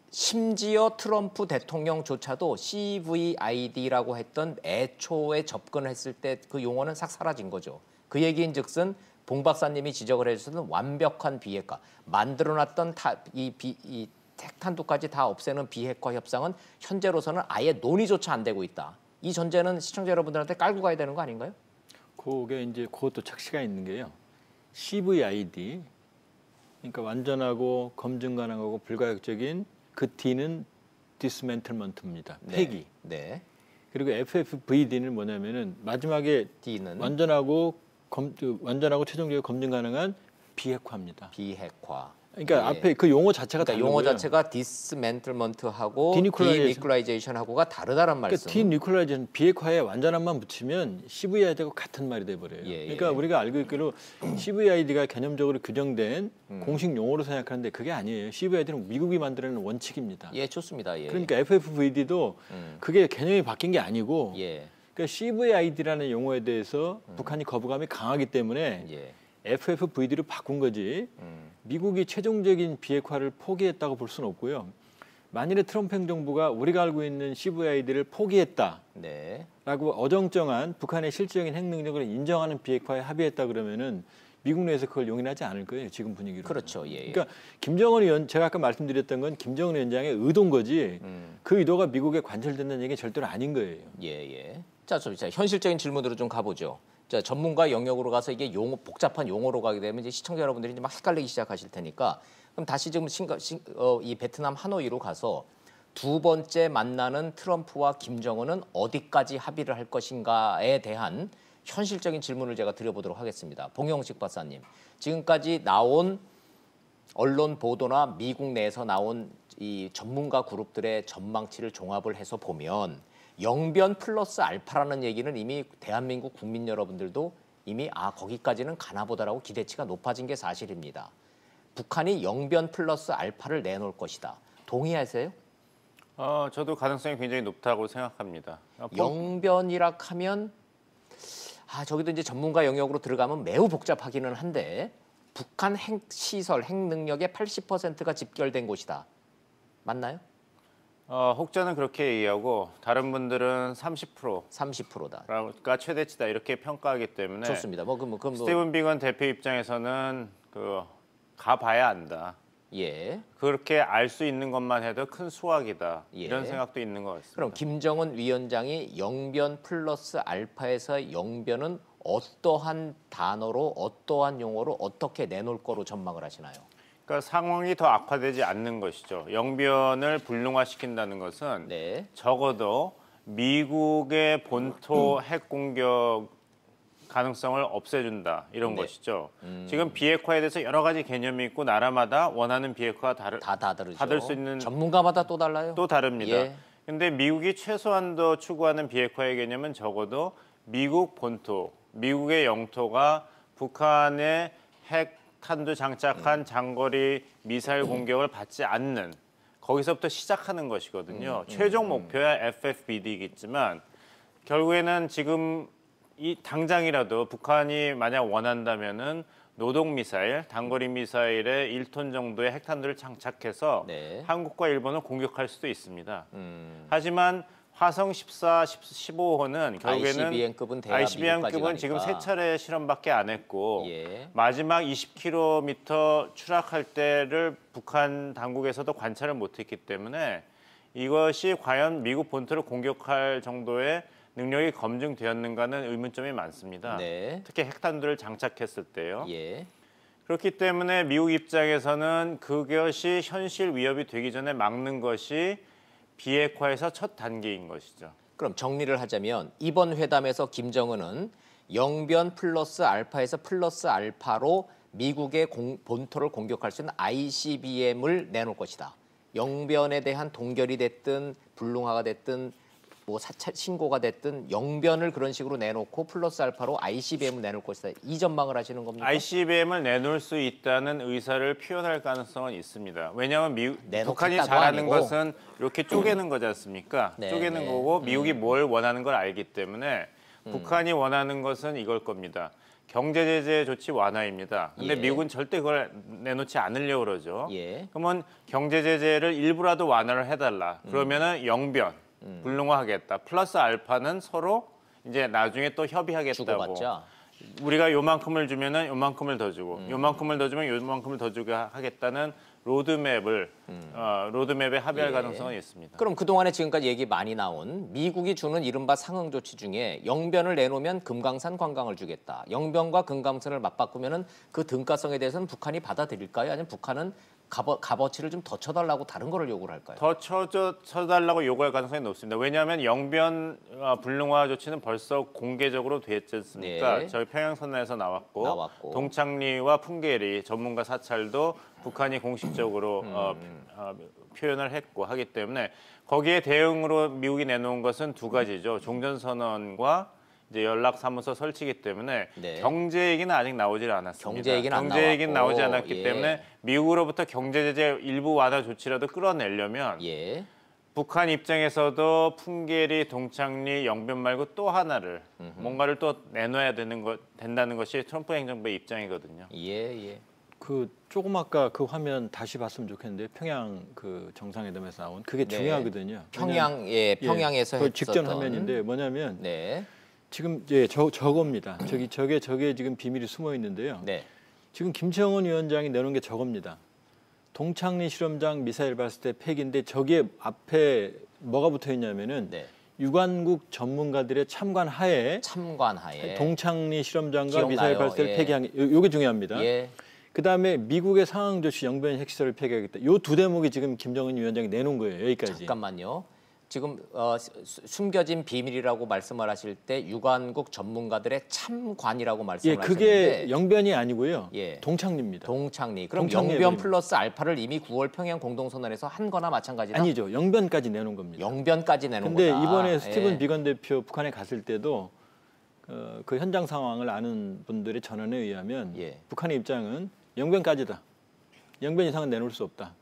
심지어 트럼프 대통령조차도 CVID라고 했던 애초에 접근했을 때 그 용어는 싹 사라진 거죠. 그 얘기인즉슨 봉 박사님이 지적을 해주셨던 완벽한 비핵화, 만들어놨던 이 핵탄두까지 다 없애는 비핵화 협상은 현재로서는 아예 논의조차 안 되고 있다. 이 전제는 시청자 여러분들한테 깔고 가야 되는 거 아닌가요?
그게 이제 그것도 착시가 있는 게요. CVID, 그러니까 완전하고 검증 가능하고 불가역적인 그 D는 디스맨틀먼트입니다. 폐기.
네.
그리고 FFVD는 뭐냐면은 마지막에
D는
완전하고 최종적으로 검증 가능한 비핵화입니다.
비핵화.
그러니까 앞에 그 용어 자체가 다른
용어
거예요.
자체가 디스맨틀먼트하고 디니클라이제이션하고가 다르다는 말씀.
그러니까 디니클라이제이션 비핵화에 완전한만 붙이면 CVID하고 같은 말이 돼 버려요. 그러니까 우리가 알고 있기로 CVID가 개념적으로 규정된 공식 용어로 생각하는데 그게 아니에요. CVID는 미국이 만들어낸 원칙입니다.
예, 좋습니다. 예.
그러니까 FFVD도 그게 개념이 바뀐 게 아니고 그러니까 CVID라는 용어에 대해서 북한이 거부감이 강하기 때문에 FFVD로 바꾼 거지. 미국이 최종적인 비핵화를 포기했다고 볼 수는 없고요. 만일에 트럼프 행정부가 우리가 알고 있는 CVID를 포기했다라고 어정쩡한 북한의 실질적인 핵 능력을 인정하는 비핵화에 합의했다 그러면은 미국 내에서 그걸 용인하지 않을 거예요. 지금 분위기로.
그렇죠.
그러니까 김정은 위원 제가 아까 말씀드렸던 건 김정은 위원장의 의도인 거지. 그 의도가 미국에 관철된다는 얘기는 절대로 아닌 거예요.
자, 현실적인 질문으로 좀 가보죠. 자, 전문가 영역으로 가서 이게 복잡한 용어로 가게 되면 이제 시청자 여러분들이 이제 막 헷갈리기 시작하실 테니까 그럼 다시 지금 이 베트남 하노이로 가서 두 번째 만나는 트럼프와 김정은은 어디까지 합의를 할 것인가에 대한 현실적인 질문을 제가 드려보도록 하겠습니다. 봉영식 박사님, 지금까지 나온 언론 보도나 미국 내에서 나온 이 전문가 그룹들의 전망치를 종합을 해서 보면 영변 플러스 알파라는 얘기는 이미 대한민국 국민 여러분들도 이미 거기까지는 가나보다라고 기대치가 높아진 게 사실입니다. 북한이 영변 플러스 알파를 내놓을 것이다. 동의하세요?
저도 가능성이 굉장히 높다고 생각합니다.
영변이라 하면 저기도 이제 전문가 영역으로 들어가면 매우 복잡하기는 한데 북한 핵시설, 핵능력의 80%가 집결된 곳이다. 맞나요?
혹자는 그렇게 얘기하고 다른 분들은
30%다.
가 최대치다 이렇게 평가하기 때문에
좋습니다.
스티븐 비건 대표 입장에서는 가봐야 안다.
예.
그렇게 알 수 있는 것만 해도 큰 수확이다.
예.
이런 생각도 있는 것 같습니다.
그럼 김정은 위원장이 영변 플러스 알파에서 영변은 어떠한 단어로 어떠한 용어로 어떻게 내놓을 거로 전망을 하시나요?
그러니까 상황이 더 악화되지 않는 것이죠. 영변을 불능화시킨다는 것은
네.
적어도 미국의 본토 핵 공격 가능성을 없애준다 이런
네.
것이죠. 지금 비핵화에 대해서 여러 가지 개념이 있고 나라마다 원하는 비핵화가
다 다르죠.
받을 수 있는
전문가마다 또 달라요.
또 다릅니다.
예.
근데 미국이 최소한도 추구하는 비핵화의 개념은 적어도 미국 본토, 미국의 영토가 북한의 핵탄두 장착한 장거리 미사일 공격을 받지 않는 거기서부터 시작하는 것이거든요. 최종 목표야 FFBD이겠지만 결국에는 지금 이 당장이라도 북한이 만약 원한다면은 노동 미사일, 단거리 미사일에 1톤 정도의 핵탄두를 장착해서
네.
한국과 일본을 공격할 수도 있습니다. 하지만 화성 14, 15호는 결국에는 ICBM급은 지금 3차례 실험밖에 안 했고
예.
마지막 20km 추락할 때를 북한 당국에서도 관찰을 못했기 때문에 이것이 과연 미국 본토를 공격할 정도의 능력이 검증되었는가는 의문점이 많습니다.
네.
특히 핵탄두를 장착했을 때요.
예.
그렇기 때문에 미국 입장에서는 그것이 현실 위협이 되기 전에 막는 것이 비핵화에서 첫 단계인 것이죠.
그럼 정리를 하자면 이번 회담에서 김정은은 영변 플러스 알파에서 플러스 알파로 미국의 본토를 공격할 수 있는 ICBM을 내놓을 것이다. 영변에 대한 동결이 됐든 불능화가 됐든 뭐 신고가 됐든 영변을 그런 식으로 내놓고 플러스 알파로 ICBM을 내놓을 것이다. 이 전망을 하시는 겁니까?
ICBM을 내놓을 수 있다는 의사를 표현할 가능성은 있습니다. 왜냐하면 북한이
내놓겠다고
잘하는
아니고.
것은 이렇게 쪼개는 거지 않습니까?
네,
쪼개는
네.
거고 미국이 뭘 원하는 걸 알기 때문에 북한이 원하는 것은 이걸 겁니다. 경제 제재 조치 완화입니다. 근데
예.
미국은 절대 그걸 내놓지 않으려고 그러죠.
예.
그러면 경제 제재를 일부라도 완화를 해달라. 그러면은 영변 불능화하겠다. 플러스 알파는 서로 이제 나중에 또 협의하겠다고.
주고받자.
우리가 요만큼을 주면은 요만큼을 더 주고, 요만큼을 더 주면 요만큼을 더 주게 하겠다는 로드맵에 합의할
예.
가능성은 있습니다.
그럼 그동안에 지금까지 얘기 많이 나온 미국이 주는 이른바 상응 조치 중에 영변을 내놓으면 금강산 관광을 주겠다. 영변과 금강산을 맞바꾸면은 그 등가성에 대해서는 북한이 받아들일까요? 아니면 북한은 값어치를 좀 더 쳐달라고 다른 거를 요구를 할까요?
더 쳐달라고 요구할 가능성이 높습니다. 왜냐하면 영변 불능화 조치는 벌써 공개적으로 됐지 않습니까?
네.
저희 평양선언에서 나왔고 동창리와 풍계리 전문가 사찰도 북한이 공식적으로 표현을 했고 하기 때문에 거기에 대응으로 미국이 내놓은 것은 두 가지죠. 종전선언과 이제 연락사무소 설치기 때문에
네.
경제 얘기는 아직 나오질 않았습니다.
경제 얘기는
나오지 않았기
예.
때문에 미국으로부터 경제 제재 일부 완화 조치라도 끌어내려면
예.
북한 입장에서도 풍계리, 동창리, 영변 말고 또 하나를 뭔가를 또 내놔야 된다는 것이 트럼프 행정부의 입장이거든요.
예.
조금 아까 그 화면 다시 봤으면 좋겠는데 평양 그 정상회담에서 나온 그게
네.
중요하거든요.
평양에서
그
했었던
직전 화면인데 뭐냐면
네.
지금 이제 저겁니다. 저게 지금 비밀이 숨어 있는데요.
네.
지금 김정은 위원장이 내놓은 게 저겁니다. 동창리 실험장 미사일 발사 때 폐기인데 저기에 앞에 뭐가 붙어 있냐면은
네.
유관국 전문가들의 참관하에 동창리 실험장과
기억나요.
미사일 발사를 폐기한 게 요게 중요합니다.
예.
그다음에 미국의 상황 조치 영변 핵시설을 폐기하겠다. 요 두 대목이 지금 김정은 위원장이 내놓은 거예요. 여기까지.
잠깐만요. 지금 숨겨진 비밀이라고 말씀을 하실 때 유관국 전문가들의 참관이라고 말씀을 하셨는데
그게 영변이 아니고요.
예.
동창리입니다.
동창리. 그럼
동창리
영변
해버리면.
플러스 알파를 이미 9월 평양 공동선언에서 한 거나 마찬가지다?
아니죠. 영변까지 내놓은 겁니다.
영변까지 내놓은
근데
거다.
이번에 스티븐
예.
비건 대표 북한에 갔을 때도 그 현장 상황을 아는 분들의 전언에 의하면
예.
북한의 입장은 영변까지다. 영변 이상은 내놓을 수 없다.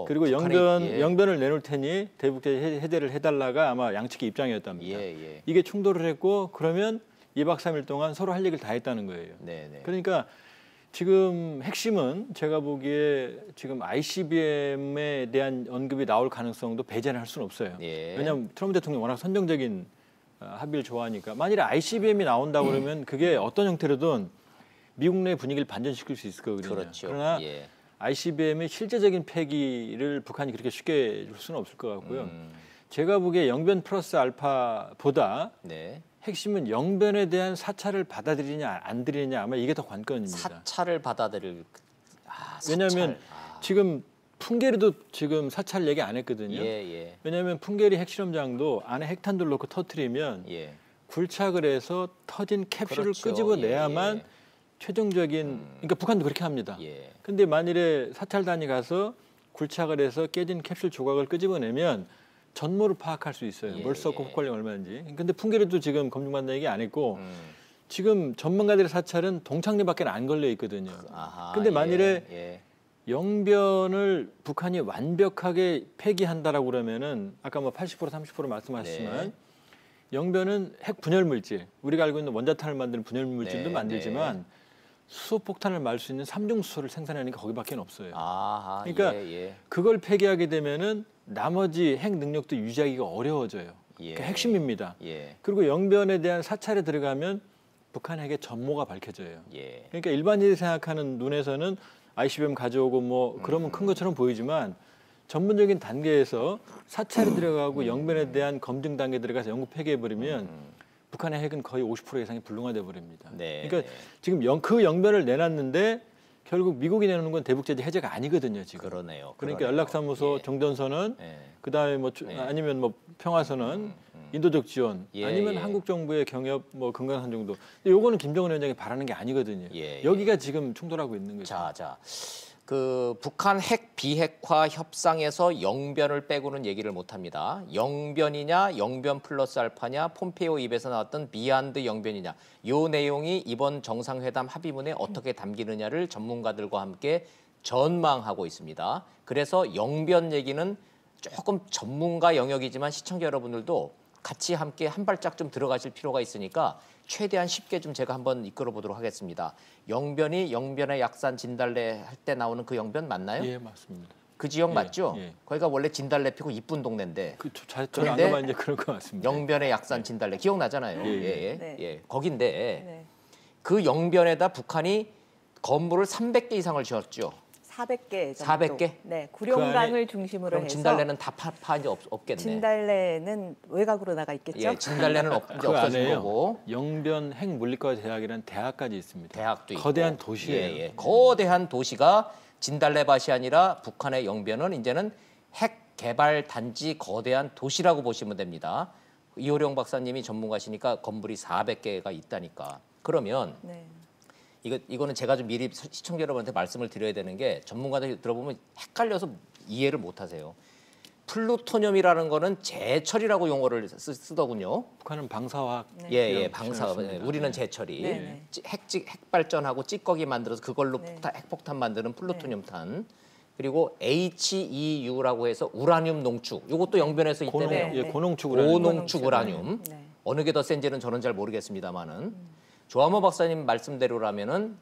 그리고
북한의,
영변을 내놓을 테니 대북제 해제를 해달라가 아마 양측의 입장이었답니다.
예.
이게 충돌을 했고 그러면 2박 3일 동안 서로 할 얘기를 다 했다는 거예요.
네네.
그러니까 지금 핵심은 제가 보기에 지금 ICBM에 대한 언급이 나올 가능성도 배제는 할 수는 없어요.
예.
왜냐하면 트럼프 대통령이 워낙 선정적인 합의를 좋아하니까. 만일에 ICBM이 나온다 그러면 그게 어떤 형태로든 미국 내 분위기를 반전시킬 수 있을 거거든요.
그렇죠.
그러나
예.
ICBM의 실제적인 폐기를 북한이 그렇게 쉽게 줄 수는 없을 것 같고요. 제가 보기에 영변 플러스 알파보다
네.
핵심은 영변에 대한 사찰을 받아들이냐 안 들이냐 아마 이게 더 관건입니다.
사찰을 받아들일
왜냐하면 지금 풍계리도 지금 사찰 얘기 안 했거든요.
예.
왜냐하면 풍계리 핵실험장도 안에 핵탄두를 넣고 터뜨리면
예.
굴착을 해서 터진 캡슐을
그렇죠.
끄집어내야만
예.
최종적인 그러니까 북한도 그렇게 합니다.
예.
근데 만일에 사찰단이 가서 굴착을 해서 깨진 캡슐 조각을 끄집어내면 전모를 파악할 수 있어요.
예.
뭘 썼고 폭발력 얼마인지. 근데 풍계리도 지금 검증받는 얘기 안 했고 지금 전문가들의 사찰은 동창리밖에 안 걸려 있거든요.
아하,
근데 만일에
예.
영변을 북한이 완벽하게 폐기한다라고 그러면은 아까 뭐 80% 30% 말씀하셨지만
네.
영변은 핵 분열 물질, 우리가 알고 있는 원자탄을 만드는 분열 물질도
네,
만들지만 수소폭탄을 말 수 있는 삼중수소를 생산하는 게 거기밖에 없어요.
아하,
그러니까
예.
그걸 폐기하게 되면은 나머지 핵 능력도 유지하기가 어려워져요.
예.
그게 핵심입니다.
예.
그리고 영변에 대한 사찰에 들어가면 북한 핵의 전모가 밝혀져요.
예.
그러니까 일반인이 생각하는 눈에서는 ICBM 가져오고 뭐 그러면 큰 것처럼 보이지만 전문적인 단계에서 사찰에 들어가고 영변에 대한 검증 단계에 들어가서 연구 폐기해버리면 북한의 핵은 거의 50% 이상이 불능화돼 버립니다.
네.
그러니까 지금 그 영변을 내놨는데 결국 미국이 내놓는 건 대북제재 해제가 아니거든요. 지금.
그러네요.
그러니까 연락사무소,
예.
정전선언,
예.
그다음에 뭐 아니면 뭐 평화선언, 인도적 지원,
예,
아니면
예.
한국 정부의 경협, 뭐 금강산 정도. 근데 요거는 김정은 위원장이 바라는 게 아니거든요.
예.
여기가 지금 충돌하고 있는 거죠.
자. 그 북한 핵 비핵화 협상에서 영변을 빼고는 얘기를 못 합니다. 영변이냐, 영변 플러스 알파냐, 폼페이오 입에서 나왔던 비안드 영변이냐. 요 내용이 이번 정상회담 합의문에 어떻게 담기느냐를 전문가들과 함께 전망하고 있습니다. 그래서 영변 얘기는 조금 전문가 영역이지만 시청자 여러분들도 같이 함께 한 발짝 좀 들어가실 필요가 있으니까 최대한 쉽게 좀 제가 한번 이끌어 보도록 하겠습니다. 영변이 영변의 약산 진달래 할 때 나오는 그 영변 맞나요?
예, 맞습니다.
그 지역
예,
맞죠?
예.
거기가 원래 진달래 피고 이쁜 동네인데.
저는 안
그런데
가봐 이제 그럴 것 같습니다.
영변의 약산 진달래 기억나잖아요.
예.
네.
거긴데
네.
그 영변에다 북한이 건물을 300개 이상을 지었죠.
400개 정도.
400개?
네, 구룡강을 중심으로
그럼
해서
진달래는 다 이제 없겠네.
진달래는 외곽으로 나가 있겠죠.
예, 진달래는 이제
그
없어진
안에요.
거고.
영변 핵물리과 대학이라는 대학까지 있습니다.
대학도 있고.
거대한 도시예요.
예. 거대한 도시가 진달래밭이 아니라 북한의 영변은 이제는 핵 개발 단지 거대한 도시라고 보시면 됩니다. 이호령 박사님이 전문가시니까 건물이 400개가 있다니까. 그러면
네.
이거는 제가 좀 미리 시청자 여러분한테 말씀을 드려야 되는 게 전문가들 들어보면 헷갈려서 이해를 못 하세요. 플루토늄이라는 거는 제철이라고 용어를 쓰더군요.
북한은 방사화학.
예, 방사. 우리는 제철이.
네.
핵 발전하고 찌꺼기 만들어서 그걸로
네.
핵폭탄 만드는 플루토늄탄. 그리고 HEU라고 해서 우라늄 농축. 이것도 영변에서 있다네요.
네.
고농축 우라늄.
고농축 우라늄.
네.
어느 게 더 센지는 저는 잘 모르겠습니다만은. 조한모 박사님 말씀대로라면은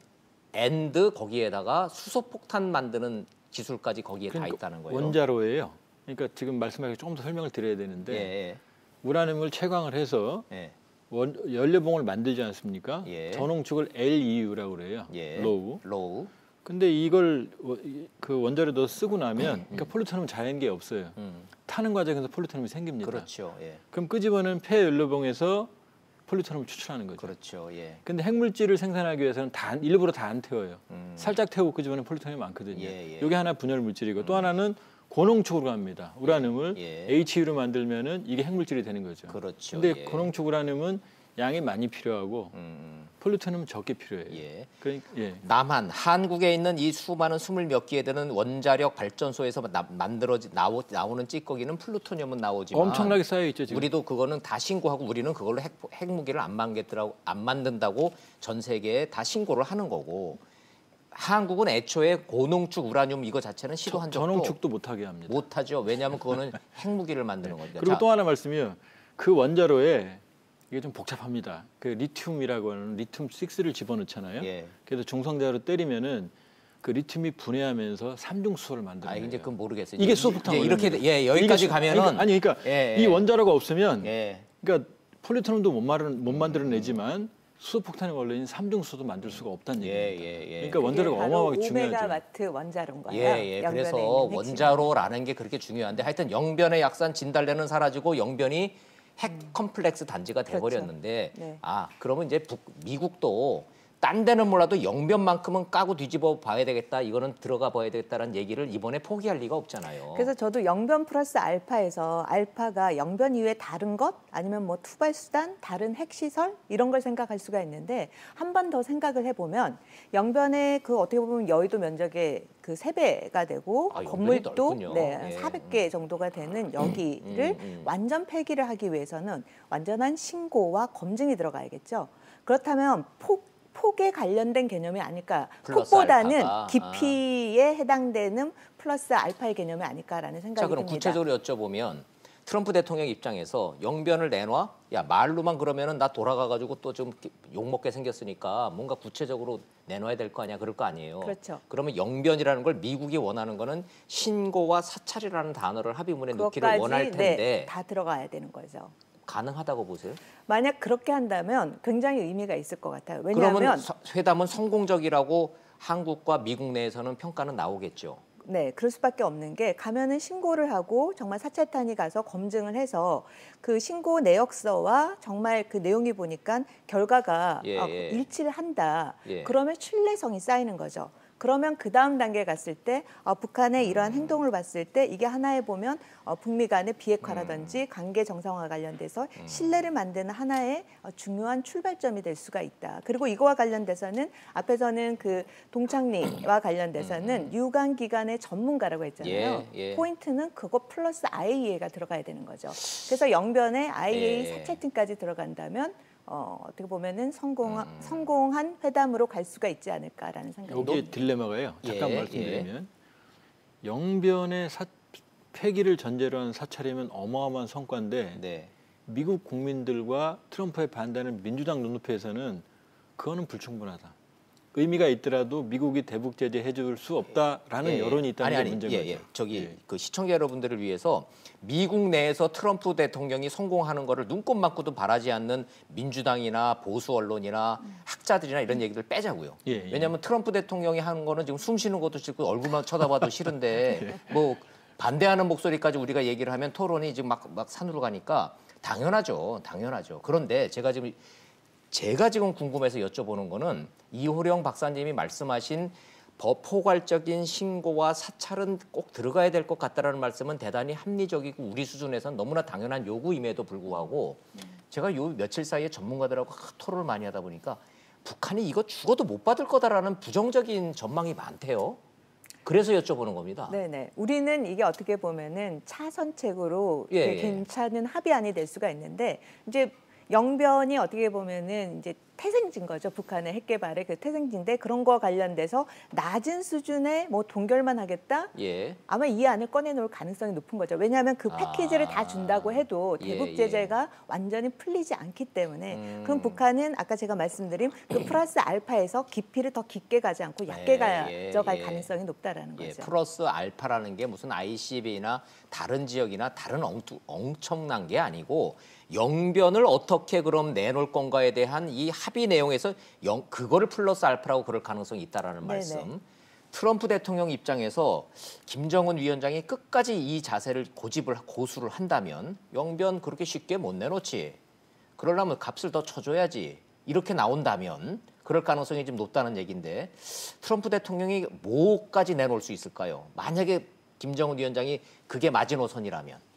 엔드 거기에다가 수소폭탄 만드는 기술까지 거기에 다 있다는 거예요.
원자로예요. 그러니까 지금 말씀하신 조금 더 설명을 드려야 되는데
예.
우라늄을 채광을 해서
예.
연료봉을 만들지 않습니까?
예.
저농축을 LEU라고 그래요.
예.
로우. 근데 이걸 그 원자로 넣어 쓰고 나면 그러니까 플루토늄은 자연계 없어요. 타는 과정에서 플루토늄이 생깁니다.
그렇죠. 예.
그럼 끄집어낸 폐 연료봉에서 플루토늄을 추출하는 거죠.
그렇죠. 예.
근데 핵물질을 생산하기 위해서는 일부러 다 안 태워요. 살짝 태우고 끄집어내면 플루토늄이 많거든요.
예.
이게 하나 분열 물질이고 또 하나는 고농축으로 갑니다. 우라늄을
예.
HE로 만들면은 이게 핵물질이 되는 거죠.
그렇죠.
근데
예.
고농축 우라늄은 양이 많이 필요하고 플루토늄은 적게 필요해요.
예.
그러니까
남한, 한국에 있는 이 수많은 20몇 개에 되는 원자력 발전소에서 나오는 찌꺼기는 플루토늄은 나오지만
엄청나게 쌓여 있죠 지금.
우리도 그거는 다 신고하고 우리는 그걸로 핵무기를 안 만든다고 전 세계에 다 신고를 하는 거고 한국은 애초에 고농축 우라늄 이거 자체는 시도한 적도
저농축도 못하게 합니다.
못하죠. 왜냐하면 그거는 핵무기를 만드는 거니까.
그리고 또 하나 말씀이요. 그 원자로에 이게 좀 복잡합니다. 그 리튬이라고 하는 리튬 6를 집어넣잖아요. 그래서 중성자로 때리면은 그 리튬이 분해하면서 삼중수소를 만들어요.
이제 그건 모르겠어요.
이게 수소폭탄
이렇게 여기까지 가면은
그러니까 이 원자로가 없으면 그러니까 폴리트론도 못 만들어내지만 수소폭탄의 원료인 삼중수소도 만들 수가 없다는 얘기입니다. 그러니까 원자로가 어마어마하게 중요하죠.
5메가와트 원자로인 거예요.
그래서 원자로라는 게 그렇게 중요한데 하여튼 영변의 약산 진달래는 사라지고 영변이 핵 컴플렉스 단지가 돼버렸는데 그러면 이제 미국도 딴 데는 몰라도 영변만큼은 까고 뒤집어 봐야 되겠다. 이거는 들어가 봐야 되겠다라는 얘기를 이번에 포기할 리가 없잖아요.
그래서 저도 영변 플러스 알파에서 알파가 영변 이외에 다른 것 아니면 뭐 투발수단, 다른 핵시설 이런 걸 생각할 수가 있는데 한 번 더 생각을 해보면 영변의 그 어떻게 보면 여의도 면적의 그 3배가 되고 건물도 400개 정도가 되는 여기를 완전 폐기를 하기 위해서는 완전한 신고와 검증이 들어가야겠죠. 그렇다면 폭에 관련된 개념이 아닐까. 폭보다는 깊이에 해당되는 플러스 알파의 개념이 아닐까라는 생각이 듭니다.
자, 그럼 구체적으로 여쭤보면 트럼프 대통령 입장에서 영변을 내놔? 야, 말로만 그러면은 나 돌아가가지고 또 좀 욕먹게 생겼으니까 뭔가 구체적으로 내놔야 될 거 아니야? 그럴 거 아니에요.
그렇죠.
그러면 영변이라는 걸 미국이 원하는 거는 신고와 사찰이라는 단어를 합의문에 넣기를 원할 텐데.
다 들어가야 되는 거죠.
가능하다고 보세요?
만약 그렇게 한다면 굉장히 의미가 있을 것 같아요. 왜냐하면
그러면 회담은 성공적이라고 한국과 미국 내에서는 평가는 나오겠죠.
네, 그럴 수밖에 없는 게 가면은 신고를 하고 정말 사찰단이 가서 검증을 해서 그 신고 내역서와 정말 그 내용이 보니까 결과가 일치를 한다. 그러면 신뢰성이 쌓이는 거죠. 그러면 그 다음 단계에 갔을 때 북한의 이러한 행동을 봤을 때 이게 하나에 보면 북미 간의 비핵화라든지 관계 정상화 관련돼서 신뢰를 만드는 하나의 중요한 출발점이 될 수가 있다. 그리고 이거와 관련돼서는 앞에서는 그 동창리와 관련돼서는 유관 기관의 전문가라고 했잖아요. 포인트는 그거 플러스 IAEA가 들어가야 되는 거죠. 그래서 영변에 IAEA 사찰팀까지 들어간다면 어떻게 보면은 성공한 회담으로 갈 수가 있지 않을까라는 생각이
여기 딜레마가요. 잠깐 말씀드리면 영변의 폐기를 전제로 한 사찰이면 어마어마한 성과인데 미국 국민들과 트럼프에 반대하는 민주당 눈높이에서는 그거는 불충분하다. 의미가 있더라도 미국이 대북 제재 해줄 수 없다라는 여론이 있다는 게 문제인 거죠.
그 시청자 여러분들을 위해서 미국 내에서 트럼프 대통령이 성공하는 거를 눈꽃 맞고도 바라지 않는 민주당이나 보수 언론이나 학자들이나 이런 얘기들 빼자고요. 왜냐하면 트럼프 대통령이 하는 거는 지금 숨 쉬는 것도 싫고 얼굴만 쳐다봐도 싫은데 뭐 반대하는 목소리까지 우리가 얘기를 하면 토론이 지금 막 산으로 가니까 당연하죠. 그런데 제가 지금 궁금해서 여쭤보는 거는 이호령 박사님이 말씀하신 포괄적인 신고와 사찰은 꼭 들어가야 될 것 같다라는 말씀은 대단히 합리적이고 우리 수준에서는 너무나 당연한 요구임에도 불구하고 제가 요 며칠 사이에 전문가들하고 토론을 많이 하다 보니까 북한이 이거 죽어도 못 받을 거다라는 부정적인 전망이 많대요. 그래서 여쭤보는 겁니다.
네네. 우리는 이게 어떻게 보면은 차선책으로 괜찮은 합의안이 될 수가 있는데 이제 영변이 어떻게 보면은 이제 태생지인 거죠. 북한의 핵 개발의 그 태생지인데 그런 거와 관련돼서 낮은 수준의 뭐 동결만 하겠다. 아마 이 안을 꺼내놓을 가능성이 높은 거죠. 왜냐하면 그 패키지를 다 준다고 해도 대북 제재가 완전히 풀리지 않기 때문에 그럼 북한은 아까 제가 말씀드린 그 플러스 알파에서 깊이를 더 깊게 가지 않고 얕게 가져갈 가능성이 높다라는 거죠.
플러스 알파라는 게 무슨 ICBM이나 다른 지역이나 다른 엄청난 게 아니고 영변을 어떻게 그럼 내놓을 건가에 대한 이 합의 내용에서 그거를 플러스 알파라고 그럴 가능성이 있다라는 말씀. 트럼프 대통령 입장에서 김정은 위원장이 끝까지 이 자세를 고수를 한다면 영변 그렇게 쉽게 못 내놓지. 그러려면 값을 더 쳐줘야지. 이렇게 나온다면 그럴 가능성이 좀 높다는 얘기인데 트럼프 대통령이 뭐까지 내놓을 수 있을까요? 만약에 김정은 위원장이 그게 마지노선이라면.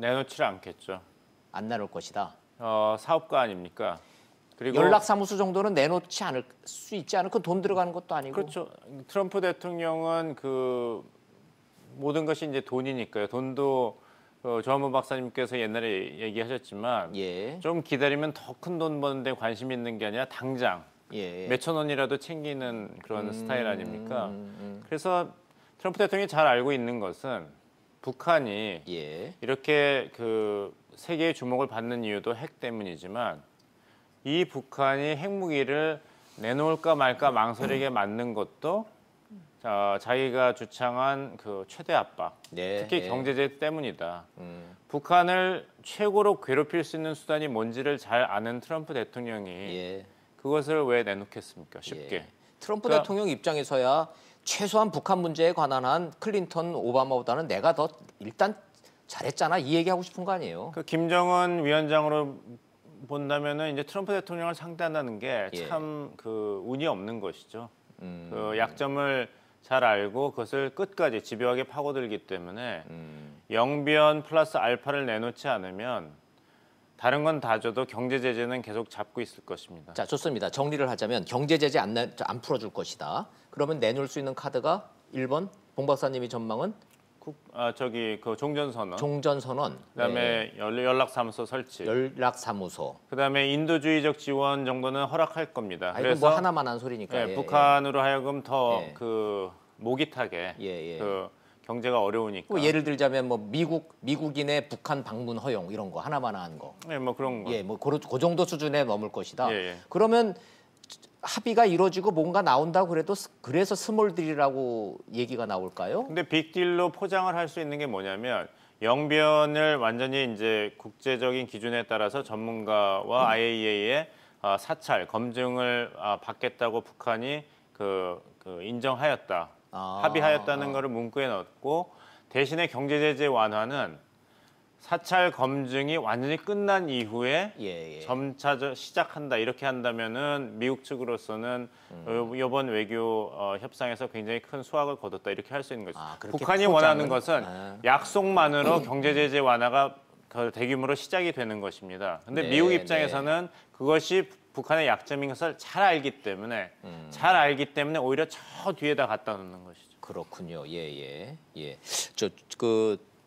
내놓지를 않겠죠.
안 내놓을 것이다.
사업가 아닙니까? 그리고
연락사무소 정도는 내놓지 않을 수 있지 않을까? 돈 들어가는 것도 아니고.
그렇죠. 트럼프 대통령은 그 모든 것이 이제 돈이니까요. 돈도 조한문 박사님께서 옛날에 얘기하셨지만 좀 기다리면 더 큰 돈 버는데 관심 있는 게 아니라 당장 몇천 원이라도 챙기는 그런 스타일 아닙니까? 그래서 트럼프 대통령이 잘 알고 있는 것은 북한이 이렇게 그 세계의 주목을 받는 이유도 핵 때문이지만 이 북한이 핵무기를 내놓을까 말까 망설이게 만든 것도 자기가 주창한 그 최대 압박, 특히 경제제 때문이다. 북한을 최고로 괴롭힐 수 있는 수단이 뭔지를 잘 아는 트럼프 대통령이 그것을 왜 내놓겠습니까? 쉽게.
트럼프 대통령 입장에서야 최소한 북한 문제에 관한 한 클린턴, 오바마보다는 내가 더 일단 잘했잖아 이 얘기하고 싶은 거 아니에요?
그 김정은 위원장으로 본다면은 이제 트럼프 대통령을 상대한다는 게 참 그 운이 없는 것이죠. 그 약점을 잘 알고 그것을 끝까지 집요하게 파고들기 때문에 영변 플러스 알파를 내놓지 않으면 다른 건 다 줘도 경제 제재는 계속 잡고 있을 것입니다.
자, 좋습니다. 정리를 하자면 경제 제재 안 풀어줄 것이다. 그러면 내놓을 수 있는 카드가 1번 봉 박사님이 전망은
그 종전선언.
종전선언.
그다음에 연락사무소 설치.
연락사무소.
그다음에 인도주의적 지원 정도는 허락할 겁니다.
그래서 뭐 하나만 한 소리니까.
북한으로 하여금 더 그 목이 타게 그 경제가 어려우니까.
예를 들자면 뭐 미국인의 북한 방문 허용 이런 거 하나만 한 거.
뭐 그런 거.
뭐 그 정도 수준에 머물 것이다. 그러면 합의가 이루어지고 뭔가 나온다고 그래서 스몰딜이라고 얘기가 나올까요?
근데 빅딜로 포장을 할 수 있는 게 뭐냐면 영변을 완전히 이제 국제적인 기준에 따라서 전문가와 IAEA의 사찰 검증을 받겠다고 북한이 그 인정하였다. 합의하였다는 거를 문구에 넣고 대신에 경제 제재 완화는 사찰 검증이 완전히 끝난 이후에 점차 시작한다 이렇게 한다면은 미국 측으로서는 이번 외교 협상에서 굉장히 큰 수확을 거뒀다 이렇게 할 수 있는 거죠. 북한이 원하는 것은 약속만으로 경제 제재 완화가 대규모로 시작이 되는 것입니다. 근데 미국 입장에서는 그것이 북한의 약점인 것을 잘 알기 때문에 오히려 저 뒤에다 갖다 놓는 것이죠.
그렇군요.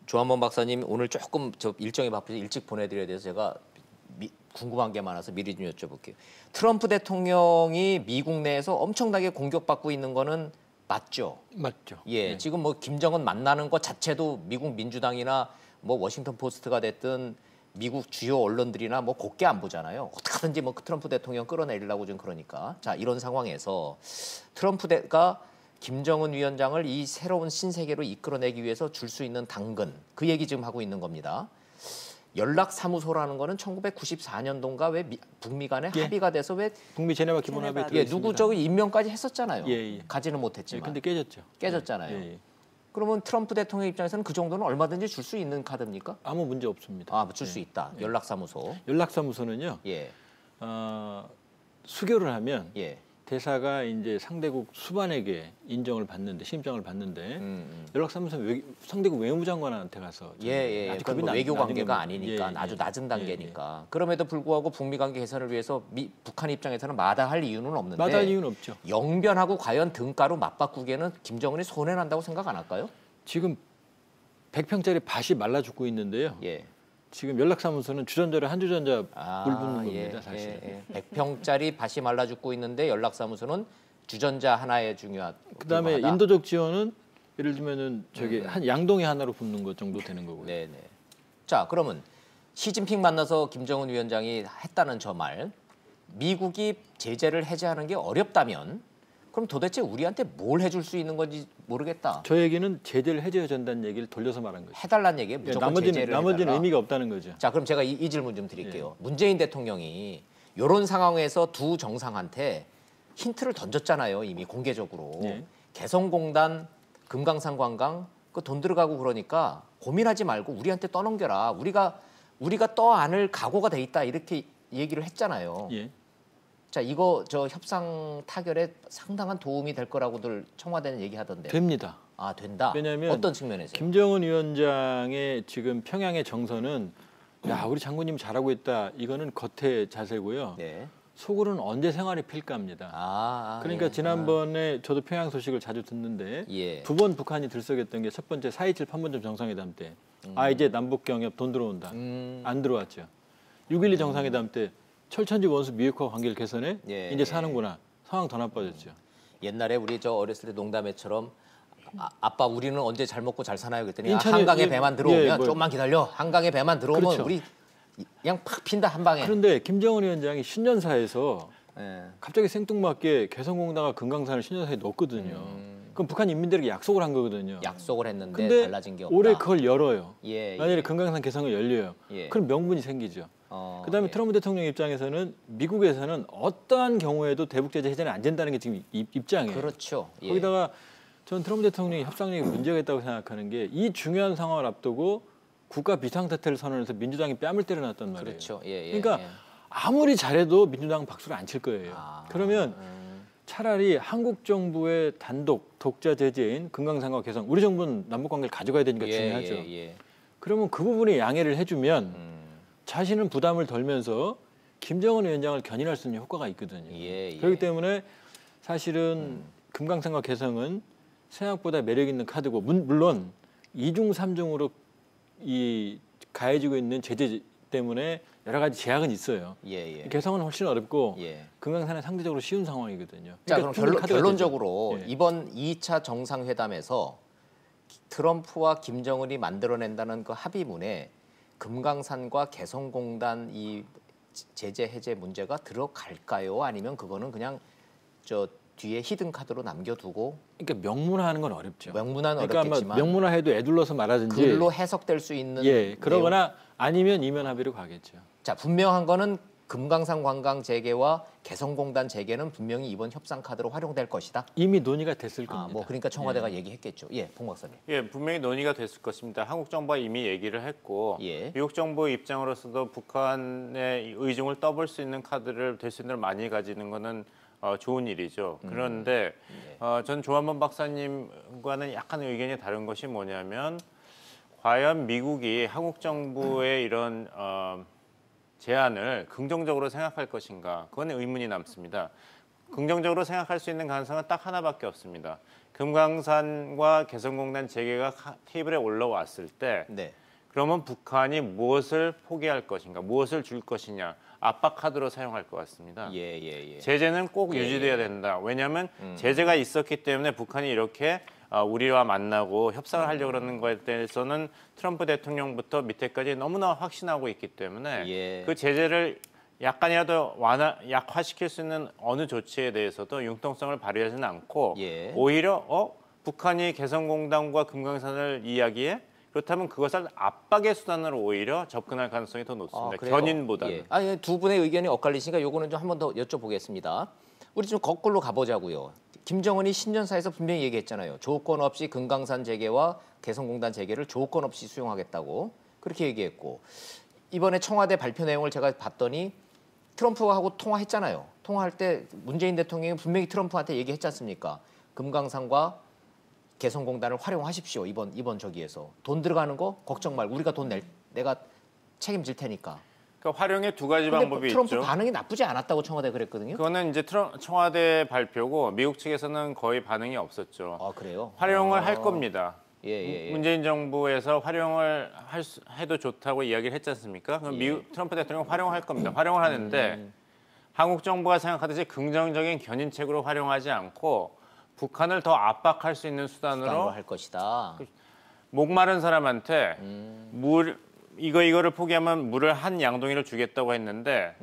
조한범 박사님 오늘 조금 일정이 바쁘서 일찍 보내드려야 돼서 제가 궁금한 게 많아서 미리 좀 여쭤볼게요. 트럼프 대통령이 미국 내에서 엄청나게 공격받고 있는 거는 맞죠?
맞죠.
지금 뭐 김정은 만나는 것 자체도 미국 민주당이나 뭐 워싱턴 포스트가 됐든 미국 주요 언론들이나 뭐 곱게 안 보잖아요. 어떻게든지 뭐 트럼프 대통령 끌어내리려고 좀 그러니까. 자, 이런 상황에서 트럼프가 김정은 위원장을 이 새로운 신세계로 이끌어내기 위해서 줄 수 있는 당근, 그 얘기 지금 하고 있는 겁니다. 연락사무소라는 거는 1994년도인가 왜 북미 간에 합의가 돼서 왜
북미 제네바 기본 합의
누구 저기 임명까지 했었잖아요. 가지는 못했지만.
근데 깨졌죠.
깨졌잖아요. 그러면 트럼프 대통령 입장에서는 그 정도는 얼마든지 줄 수 있는 카드입니까?
아무 문제 없습니다.
줄 수 있다. 연락사무소.
연락사무소는요. 수교를 하면 대사가 이제 상대국 수반에게 인정을 받는데 심장을 받는데 연락사무소는 상대국 외무장관한테 가서
뭐 외교 관계가 아니니까 아주 낮은 단계니까 그럼에도 불구하고 북미 관계 개선을 위해서 북한 입장에서는 마다할 이유는 없는데
마다할 이유는 없죠.
영변하고 과연 등가로 맞바꾸기에는 김정은이 손해난다고 생각 안 할까요?
지금 100평짜리 밭이 말라 죽고 있는데요. 지금 연락사무소는 주전자를 한 주전자 물 붓는 겁니다, 사실.
100평짜리 밭이 말라 죽고 있는데 연락사무소는 주전자 하나에 중요한.
그다음에 인도적 지원은 예를 들면은 한 양동이 하나로 붓는 것 정도 되는 거고요.
자, 그러면 시진핑 만나서 김정은 위원장이 했다는 저 말, 미국이 제재를 해제하는 게 어렵다면 그럼 도대체 우리한테 뭘 해줄 수 있는 건지 모르겠다.
저 얘기는 제재를 해줘야 된다는 얘기를 돌려서 말한 거죠.
해달라는 얘기에 무조건 제재를
나머지는 의미가 없다는 거죠.
자, 그럼 제가 이 질문 좀 드릴게요. 문재인 대통령이 이런 상황에서 두 정상한테 힌트를 던졌잖아요. 이미 공개적으로. 개성공단, 금강산 관광 그 돈 들어가고 그러니까 고민하지 말고 우리한테 떠넘겨라. 우리가 떠안을 각오가 돼 있다. 이렇게 얘기를 했잖아요. 자, 이거 저 협상 타결에 상당한 도움이 될 거라고들 청와대는 얘기하던데.
됩니다.
된다.
왜냐하면
어떤 측면에서?
김정은 위원장의 지금 평양의 정서는 우리 장군님 잘하고 있다. 이거는 겉의 자세고요. 속으로는 언제 생활이 필까합니다. 그러니까 지난번에 저도 평양 소식을 자주 듣는데 두 번 북한이 들썩였던 게 첫 번째 4.27 판문점 정상회담 때 이제 남북 경협 돈 들어온다. 안 들어왔죠. 6.12 정상회담 때 철천지 원수 미국과 관계를 개선해 이제 사는구나. 상황 더 나빠졌죠.
옛날에 우리 저 어렸을 때 농담회처럼 아빠 우리는 언제 잘 먹고 잘 사나요? 그랬더니 한강에 배만 들어오면 좀만 기다려. 한강에 배만 들어오면 그렇죠. 우리 그냥 팍 핀다 한 방에.
그런데 김정은 위원장이 신년사에서 갑자기 생뚱맞게 개성공단과 금강산을 신년사에 넣었거든요. 그럼 북한 인민들에게 약속을 한 거거든요.
약속을 했는데 달라진 게 없다.
올해 그걸 열어요.
예,
만약에 금강산 개성을 열려요. 그럼 명분이 생기죠. 그다음에 트럼프 대통령 입장에서는 미국에서는 어떠한 경우에도 대북 제재 해제는 안 된다는 게 지금 입장이에요.
그렇죠.
거기다가 전 트럼프 대통령이 협상력에 문제가 있다고 생각하는 게 이 중요한 상황을 앞두고 국가 비상사태를 선언해서 민주당이 뺨을 때려놨단 말이에요.
그렇죠.
그러니까 아무리 잘해도 민주당은 박수를 안 칠 거예요. 그러면 차라리 한국 정부의 단독 독자 제재인 금강산과 개성, 우리 정부는 남북관계를 가져가야 되니까 중요하죠. 그러면 그 부분에 양해를 해주면 자신은 부담을 덜면서 김정은 위원장을 견인할 수 있는 효과가 있거든요. 그렇기 때문에 사실은 금강산과 개성은 생각보다 매력 있는 카드고 물론 2중, 3중으로 이 가해지고 있는 제재 때문에 여러 가지 제약은 있어요. 개성은 훨씬 어렵고 금강산은 상대적으로 쉬운 상황이거든요.
자, 그러니까 그럼 결론적으로 이번 2차 정상회담에서 트럼프와 김정은이 만들어낸다는 그 합의문에 금강산과 개성공단 이 제재 해제 문제가 들어갈까요? 아니면 그거는 그냥 저 뒤에 히든 카드로 남겨두고?
그러니까 명문화하는 건 어렵죠.
명문화는
그러니까
어렵겠지만
명문화해도 애둘러서 말하든지
글로 해석될 수 있는
그러거나 아니면 이면 합의로 가겠죠.
자, 분명한 거는 금강산 관광 재개와 개성공단 재개는 분명히 이번 협상 카드로 활용될 것이다.
이미 논의가 됐을 겁니다.
뭐 그러니까 청와대가 얘기했겠죠. 봉 박사님.
분명히 논의가 됐을 것입니다. 한국 정부가 이미 얘기를 했고 미국 정부 입장으로서도 북한의 의중을 떠볼 수 있는 카드를 될 수 있는 대로 많이 가지는 거는 좋은 일이죠. 그런데 전 조한범 박사님과는 약간 의견이 다른 것이 뭐냐면 과연 미국이 한국 정부의 이런 제안을 긍정적으로 생각할 것인가, 그건 의문이 남습니다. 긍정적으로 생각할 수 있는 가능성은 딱 하나밖에 없습니다. 금강산과 개성공단 재개가 테이블에 올라왔을 때 그러면 북한이 무엇을 포기할 것인가, 무엇을 줄 것이냐, 압박 카드로 사용할 것 같습니다. 제재는 꼭 유지돼야 된다. 왜냐하면 제재가 있었기 때문에 북한이 이렇게 우리와 만나고 협상을 하려고 그러는 거에 대해서는 트럼프 대통령부터 밑에까지 너무나 확신하고 있기 때문에 그 제재를 약간이라도 약화시킬 수 있는 어느 조치에 대해서도 융통성을 발휘하지는 않고 오히려 북한이 개성공단과 금강산을 이야기해? 그렇다면 그것을 압박의 수단으로 오히려 접근할 가능성이 더 높습니다. 견인보다는.
두 분의 의견이 엇갈리시니까 요거는 좀 한 번 더 여쭤보겠습니다. 우리 좀 거꾸로 가보자고요. 김정은이 신년사에서 분명히 얘기했잖아요. 조건 없이 금강산 재개와 개성공단 재개를 조건 없이 수용하겠다고 그렇게 얘기했고, 이번에 청와대 발표 내용을 제가 봤더니 트럼프하고 통화했잖아요. 통화할 때 문재인 대통령이 분명히 트럼프한테 얘기했지 않습니까? 금강산과 개성공단을 활용하십시오. 이번 저기에서 돈 들어가는 거 걱정 말고 우리가 내가 책임질 테니까.
그러니까 활용의 두 가지 방법이
트럼프
있죠.
반응이 나쁘지 않았다고 청와대 그랬거든요.
그거는 이제 청와대 발표고 미국 측에서는 거의 반응이 없었죠.
그래요?
활용을 할 겁니다. 문재인 정부에서 활용을 해도 좋다고 이야기를 했지 않습니까? 그럼 트럼프 대통령 활용할 겁니다. 활용을 하는데 한국 정부가 생각하듯이 긍정적인 견인책으로 활용하지 않고 북한을 더 압박할 수 있는 수단으로
할 것이다.
목마른 사람한테 이거를 포기하면 물을 한 양동이를 주겠다고 했는데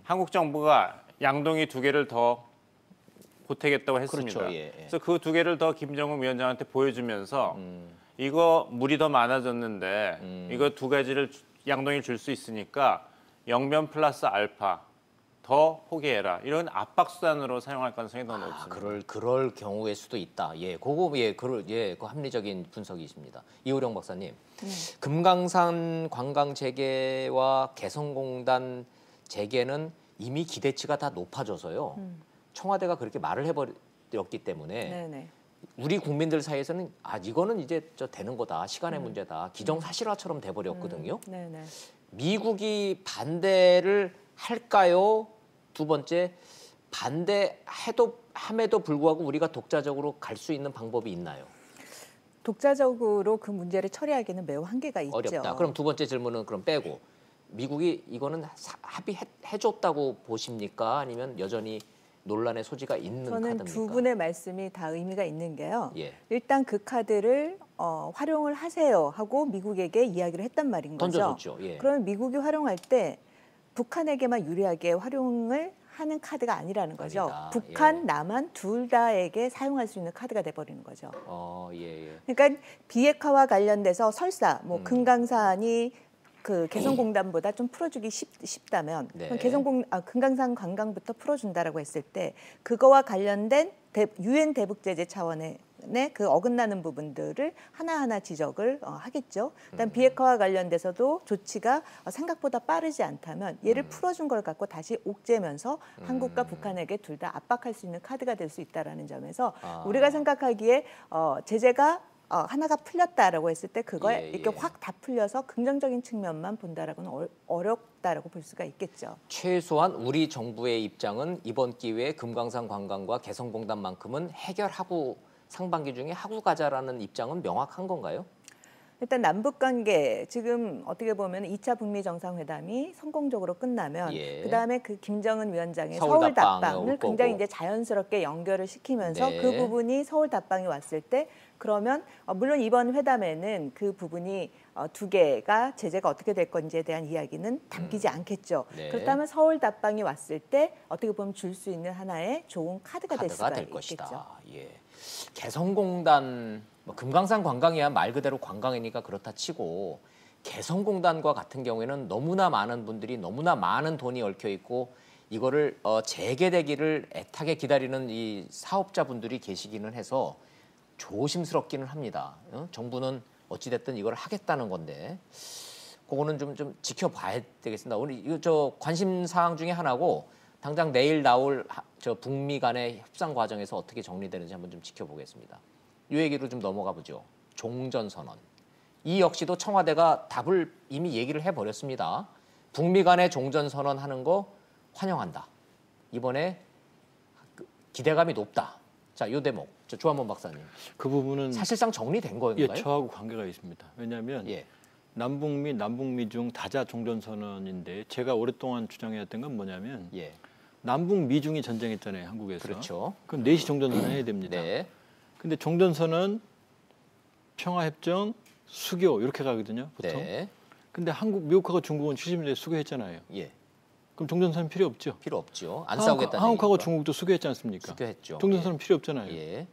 한국 정부가 양동이 2개를 더 보태겠다고 했습니다.
그렇죠.
그래서 그 2개를 더 김정은 위원장한테 보여주면서 이거 물이 더 많아졌는데 이거 2가지를 양동이를 줄 수 있으니까 영변 플러스 알파 더 포기해라. 이런 압박 수단으로 사용할 가능성이 더 높습니다.
그럴 경우일 수도 있다. 그 합리적인 분석이십니다. 이호령 박사님, 금강산 관광 재개와 개성공단 재개는 이미 기대치가 다 높아져서요. 청와대가 그렇게 말을 해버렸기 때문에 우리 국민들 사이에서는 이거는 이제 되는 거다, 시간의 문제다, 기정사실화처럼 돼버렸거든요. 미국이 반대를 할까요? 두 번째, 반대함에도 불구하고 우리가 독자적으로 갈 수 있는 방법이 있나요?
독자적으로 그 문제를 처리하기는 매우 한계가 있죠.
어렵다. 그럼 두 번째 질문은 그럼 빼고 미국이 이거는 합의해줬다고 보십니까? 아니면 여전히 논란의 소지가 있는
저는
카드입니까?
두 분의 말씀이 다 의미가 있는 게요.
예.
일단 그 카드를 활용을 하세요 하고 미국에게 이야기를 했단 말인 거죠.
던져줬죠. 예.
그러면 미국이 활용할 때 북한에게만 유리하게 활용을 하는 카드가 아니라는 거죠.
아니다.
북한,
예.
남한 둘 다에게 사용할 수 있는 카드가 돼버리는 거죠.
예.
그러니까 비핵화와 관련돼서 설사 뭐 금강산이 그 개성공단보다 좀 풀어주기 쉽다면
네.
금강산 관광부터 풀어준다라고 했을 때 그거와 관련된 유엔 대북 제재 차원의 그 어긋나는 부분들을 하나하나 지적을 하겠죠. 일단 비핵화와 관련돼서도 조치가 생각보다 빠르지 않다면 얘를 풀어준 걸 갖고 다시 옥죄면서 한국과 북한에게 둘 다 압박할 수 있는 카드가 될 수 있다라는 점에서 우리가 생각하기에 제재가 하나가 풀렸다라고 했을 때 그거에 이렇게 확 다 풀려서 긍정적인 측면만 본다라고는 어렵다라고 볼 수가 있겠죠.
최소한 우리 정부의 입장은 이번 기회에 금강산 관광과 개성공단만큼은 해결하고 상반기 중에 하고 가자라는 입장은 명확한 건가요?
일단 남북 관계 지금 어떻게 보면 2차 북미 정상회담이 성공적으로 끝나면 그다음에 그 김정은 위원장의 서울 답방을 굉장히 이제 자연스럽게 연결을 시키면서 그 부분이 서울 답방이 왔을 때 그러면 물론 이번 회담에는 그 부분이 두 개가 제재가 어떻게 될 건지에 대한 이야기는 담기지 않겠죠. 그렇다면 서울 답방이 왔을 때 어떻게 보면 줄 수 있는 하나의 좋은 카드가 될 수가 있겠죠.
것이다. 예. 개성공단 금강산 관광이야 말 그대로 관광이니까 그렇다 치고 개성공단과 같은 경우에는 너무나 많은 분들이 너무나 많은 돈이 얽혀 있고 이거를 재개되기를 애타게 기다리는 이 사업자분들이 계시기는 해서 조심스럽기는 합니다. 정부는 어찌됐든 이걸 하겠다는 건데 그거는 좀 지켜봐야 되겠습니다. 오늘 이거 관심 사항 중에 하나고 당장 내일 나올 북미 간의 협상 과정에서 어떻게 정리되는지 한번 좀 지켜보겠습니다. 이 얘기로 좀 넘어가 보죠. 종전선언. 이 역시도 청와대가 답을 이미 얘기를 해버렸습니다. 북미 간의 종전선언 하는 거 환영한다. 이번에 기대감이 높다. 자, 이 대목. 조한범 박사님.
그 부분은
사실상 정리된 거인가요?
저하고 관계가 있습니다. 왜냐하면 남북미 중 다자 종전선언인데 제가 오랫동안 주장해왔던 건 뭐냐면 남북미 중이 전쟁했잖아요. 한국에서.
그렇죠.
그럼 넷이 종전선언 해야 됩니다. 근데 종전선언, 평화협정, 수교 이렇게 가거든요. 보통. 근데 미국하고 중국은 70년대에 수교했잖아요. 그럼 종전선언 필요 없죠?
필요 없죠. 안 싸우겠다는
한국하고
얘기니까.
중국도 수교했지 않습니까?
수교했죠.
종전선언 필요 없잖아요.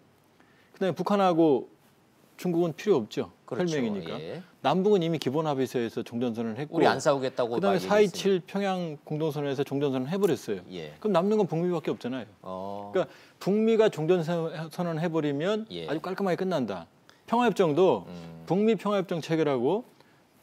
그다음에 북한하고 중국은 필요 없죠.
그렇죠.
혈맹이니까. 남북은 이미 기본합의서에서 종전선언을 했고
우리 안 싸우겠다고
그다음에 4.27 평양 공동선언에서 종전선언을 해버렸어요. 그럼 남는 건 북미밖에 없잖아요. 그러니까 북미가 종전선언을 해버리면 아주 깔끔하게 끝난다. 평화협정도 북미 평화협정 체결하고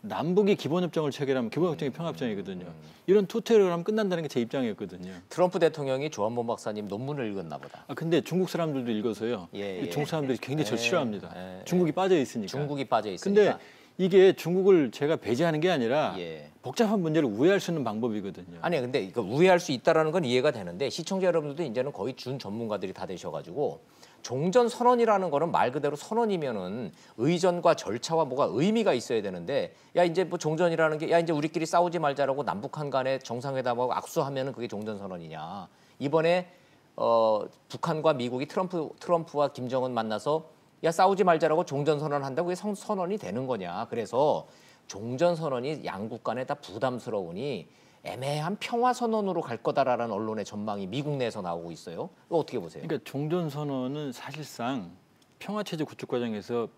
남북이 기본협정을 체결하면 기본협정이 평화협정이거든요. 이런 투태를 하면 끝난다는 게 제 입장이었거든요.
트럼프 대통령이 조한범 박사님 논문을 읽었나 보다.
근데 중국 사람들도 읽어서요. 중국 사람들이 굉장히 저 싫어합니다. 중국이 빠져 있으니까.
중국이 빠져 있으니까.
근데 이게 중국을 제가 배제하는 게 아니라 복잡한 문제를 우회할 수 있는 방법이거든요.
아니 근데 이거 우회할 수 있다라는 건 이해가 되는데 시청자 여러분들도 이제는 거의 준 전문가들이 다 되셔가지고 종전 선언이라는 거는 말 그대로 선언이면은 의전과 절차와 뭐가 의미가 있어야 되는데 야 이제 뭐 종전이라는 게 야 이제 우리끼리 싸우지 말자라고 남북한 간에 정상회담하고 악수하면은 그게 종전 선언이냐. 이번에 북한과 미국이 트럼프와 김정은 만나서 야 싸우지 말자라고 종전 선언한다고 그게 선언이 되는 거냐. 그래서 종전 선언이 양국 간에 다 부담스러우니 애매한 평화 선언으로 갈 거다라는 언론의 전망이 미국 내에서 나오고 있어요. 이거 어떻게 보세요?
그러니까 종전 선언은 사실상 평화 체제 구축 과정에서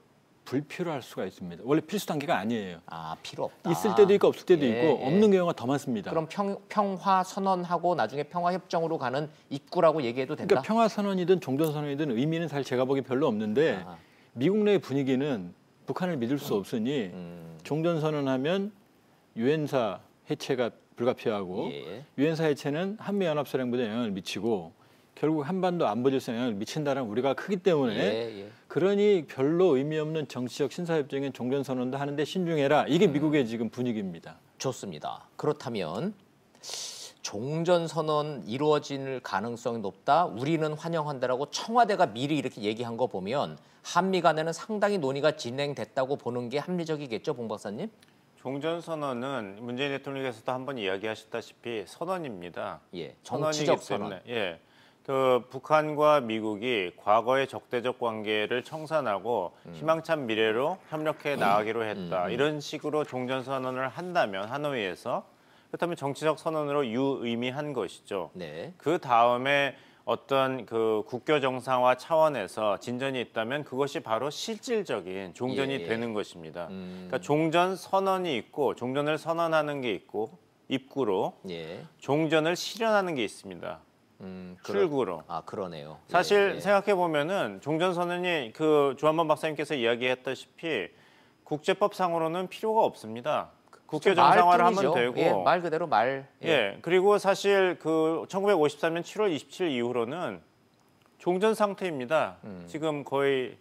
불필요할 수가 있습니다. 원래 필수 단계가 아니에요.
필요 없다.
있을 때도 있고 없을 때도 있고 없는 경우가 더 많습니다.
그럼 평화 선언하고 나중에 평화 협정으로 가는 입구라고 얘기해도 된다?
그러니까 평화 선언이든 종전 선언이든 의미는 사실 제가 보기 별로 없는데 미국 내 분위기는 북한을 믿을 수 없으니 종전 선언하면 유엔사 해체가 불가피하고 유엔사 해체는 한미연합사령부에 영향을 미치고 결국 한반도 안보질서에 영향을 미친다는 우리가 크기 때문에 그러니 별로 의미 없는 정치적 신사협정인 종전선언도 하는데 신중해라. 이게 미국의 지금 분위기입니다.
좋습니다. 그렇다면 종전선언 이루어질 가능성이 높다. 우리는 환영한다라고 청와대가 미리 이렇게 얘기한 거 보면 한미 간에는 상당히 논의가 진행됐다고 보는 게 합리적이겠죠, 봉 박사님?
종전선언은 문재인 대통령께서도 한번 이야기하셨다시피 선언입니다.
정치적
선언이기 때문에,
선언.
그 북한과 미국이 과거의 적대적 관계를 청산하고 희망찬 미래로 협력해 나가기로 했다. 이런 식으로 종전선언을 한다면 하노이에서 그렇다면 정치적 선언으로 유의미한 것이죠. 네. 그 다음에 어떤 그 국교 정상화 차원에서 진전이 있다면 그것이 바로 실질적인 종전이 되는 것입니다. 그러니까 종전 선언이 있고 종전을 선언하는 게 있고 입구로 종전을 실현하는 게 있습니다. 출구로.
아, 그러네요.
사실 생각해 보면은 종전 선언이 그 조한범 박사님께서 이야기했다시피 국제법상으로는 필요가 없습니다. 국교 정상화를 하면 되고
말 그대로 말.
그리고 사실 그 1953년 7월 27일 이후로는 종전 상태입니다. 지금 거의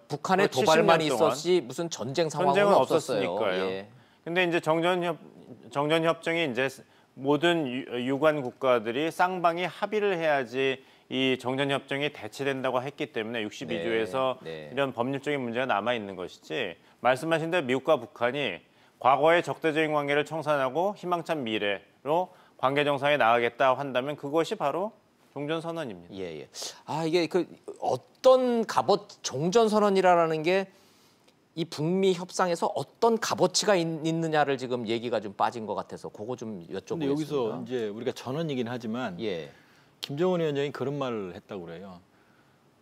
북한의 도발만 있었지 무슨 전쟁 상황은
없었으니까요. 근데 이제 정전 협정이 이제 모든 유관 국가들이 쌍방이 합의를 해야지 이 정전 협정이 대체된다고 했기 때문에 62조에서 이런 법률적인 문제가 남아 있는 것이지. 말씀하신 대로 미국과 북한이 과거의 적대적인 관계를 청산하고 희망찬 미래로 관계 정상에 나가겠다 한다면 그것이 바로 종전 선언입니다.
아, 이게 그 어떤 종전 선언이라는 게 이 북미 협상에서 어떤 값어치가 있느냐를 지금 얘기가 좀 빠진 것 같아서 그거 좀 여쭤보겠습니다.
근데 여기서 이제 우리가 전언이긴 하지만 김정은 위원장이 그런 말을 했다고 그래요.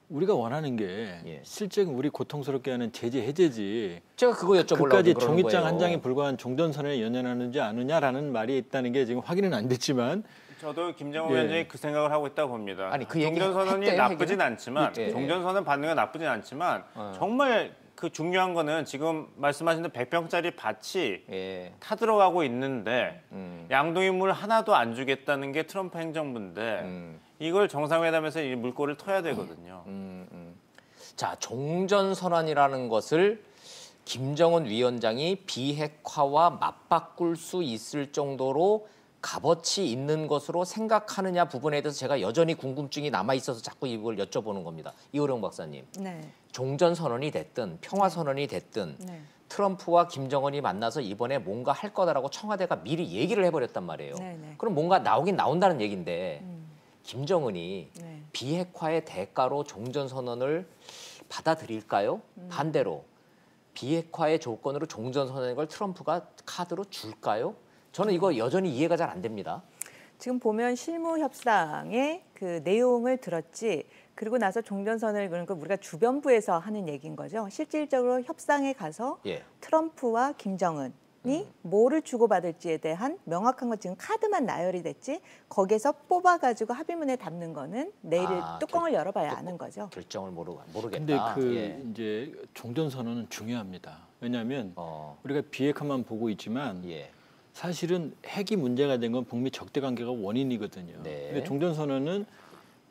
우리가 원하는 게 실제 우리 고통스럽게 하는 제재 해제지.
제가 그거 여쭤보려고
그까지 종이장 한 장에 불과한 종전선언에 연연하는지 않느냐라는 말이 있다는 게 지금 확인은 안 됐지만
저도 김정은 위원장이 그 생각을 하고 있다고 봅니다.
아니, 그
종전선언이 나쁘진 않지만 종전선언 받는 건 나쁘진 않지만 정말 그 중요한 거는 지금 말씀하신 대로 100평짜리 밭이 타들어가고 있는데 양동이물 하나도 안 주겠다는 게 트럼프 행정부인데 이걸 정상회담에서 이 물꼬를 터야 되거든요.
자, 종전선언이라는 것을 김정은 위원장이 비핵화와 맞바꿀 수 있을 정도로 값어치 있는 것으로 생각하느냐 부분에 대해서 제가 여전히 궁금증이 남아있어서 자꾸 이걸 여쭤보는 겁니다. 이호령 박사님. 종전선언이 됐든 평화선언이 됐든 트럼프와 김정은이 만나서 이번에 뭔가 할 거다라고 청와대가 미리 얘기를 해버렸단 말이에요. 그럼 뭔가 나오긴 나온다는 얘기인데 김정은이 비핵화의 대가로 종전선언을 받아들일까요? 반대로 비핵화의 조건으로 종전선언인 걸 트럼프가 카드로 줄까요? 저는 이거 여전히 이해가 잘 안 됩니다.
지금 보면 실무 협상의 그 내용을 들었지 그리고 나서 종전선언을 그러니까 우리가 주변부에서 하는 얘기인 거죠. 실질적으로 협상에 가서 트럼프와 김정은이 뭐를 주고받을지에 대한 명확한 건 지금 카드만 나열이 됐지 거기에서 뽑아가지고 합의문에 담는 거는 내일 뚜껑을 열어봐야 아는 거죠.
결정을 모르겠다.
근데 이제 종전선언은 중요합니다. 왜냐하면 우리가 비핵화만 보고 있지만 사실은 핵이 문제가 된 건 북미 적대 관계가 원인이거든요. 근데 종전선언은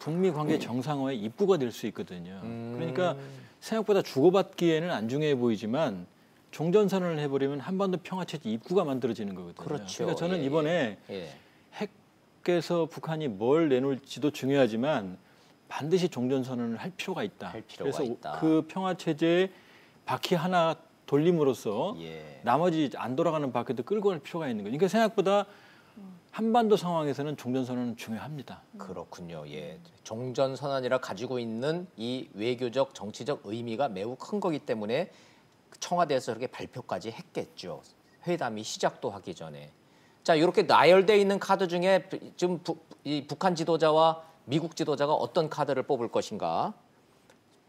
북미 관계 정상화의 입구가 될 수 있거든요. 그러니까 생각보다 주고받기에는 안 중요해 보이지만 종전선언을 해버리면 한반도 평화체제 입구가 만들어지는 거거든요.
그렇죠.
그러니까 저는 이번에 핵에서 북한이 뭘 내놓을지도 중요하지만 반드시 종전선언을 할 필요가 있다. 그래서 그 평화체제의 바퀴 하나 돌림으로써 나머지 안 돌아가는 바퀴도 끌고 갈 필요가 있는 거예요. 그러니까 생각보다 한반도 상황에서는 종전선언은 중요합니다.
그렇군요. 종전선언이라 가지고 있는 이 외교적, 정치적 의미가 매우 큰 거기 때문에 청와대에서 이렇게 발표까지 했겠죠. 회담이 시작도 하기 전에. 자, 이렇게 나열되어 있는 카드 중에 지금 이 북한 지도자와 미국 지도자가 어떤 카드를 뽑을 것인가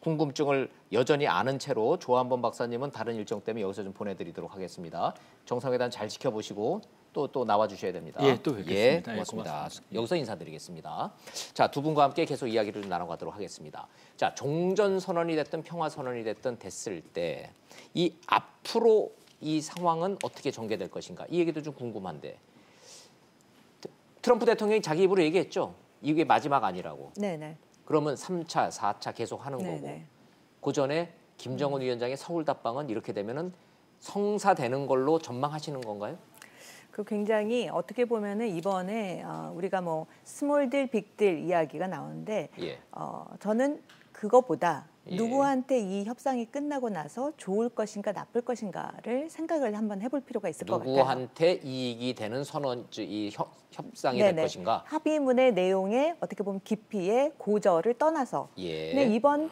궁금증을 여전히 아는 채로 조한범 박사님은 다른 일정 때문에 여기서 좀 보내드리도록 하겠습니다. 정상회담 잘 지켜보시고 또 나와주셔야 됩니다.
또 뵙겠습니다.
고맙습니다.
고맙습니다.
여기서 인사드리겠습니다. 자, 두 분과 함께 계속 이야기를 좀 나눠가도록 하겠습니다. 자, 종전선언이 됐든 평화선언이 됐을 때 이 앞으로 이 상황은 어떻게 전개될 것인가 이 얘기도 좀 궁금한데 트럼프 대통령이 자기 입으로 얘기했죠. 이게 마지막 아니라고. 그러면 3차, 4차 계속 하는 거고 그 전에 김정은 위원장의 서울 답방은 이렇게 되면은 성사되는 걸로 전망하시는 건가요?
그 굉장히 어떻게 보면은 이번에 우리가 뭐 스몰딜 빅딜 이야기가 나오는데 저는 그거보다 누구한테 이 협상이 끝나고 나서 좋을 것인가 나쁠 것인가를 생각을 한번 해볼 필요가 있을 것 같아요.
누구한테 이익이 되는 이 협상이 될 것인가?
합의문의 내용에 어떻게 보면 깊이의 고저를 떠나서 근데 이번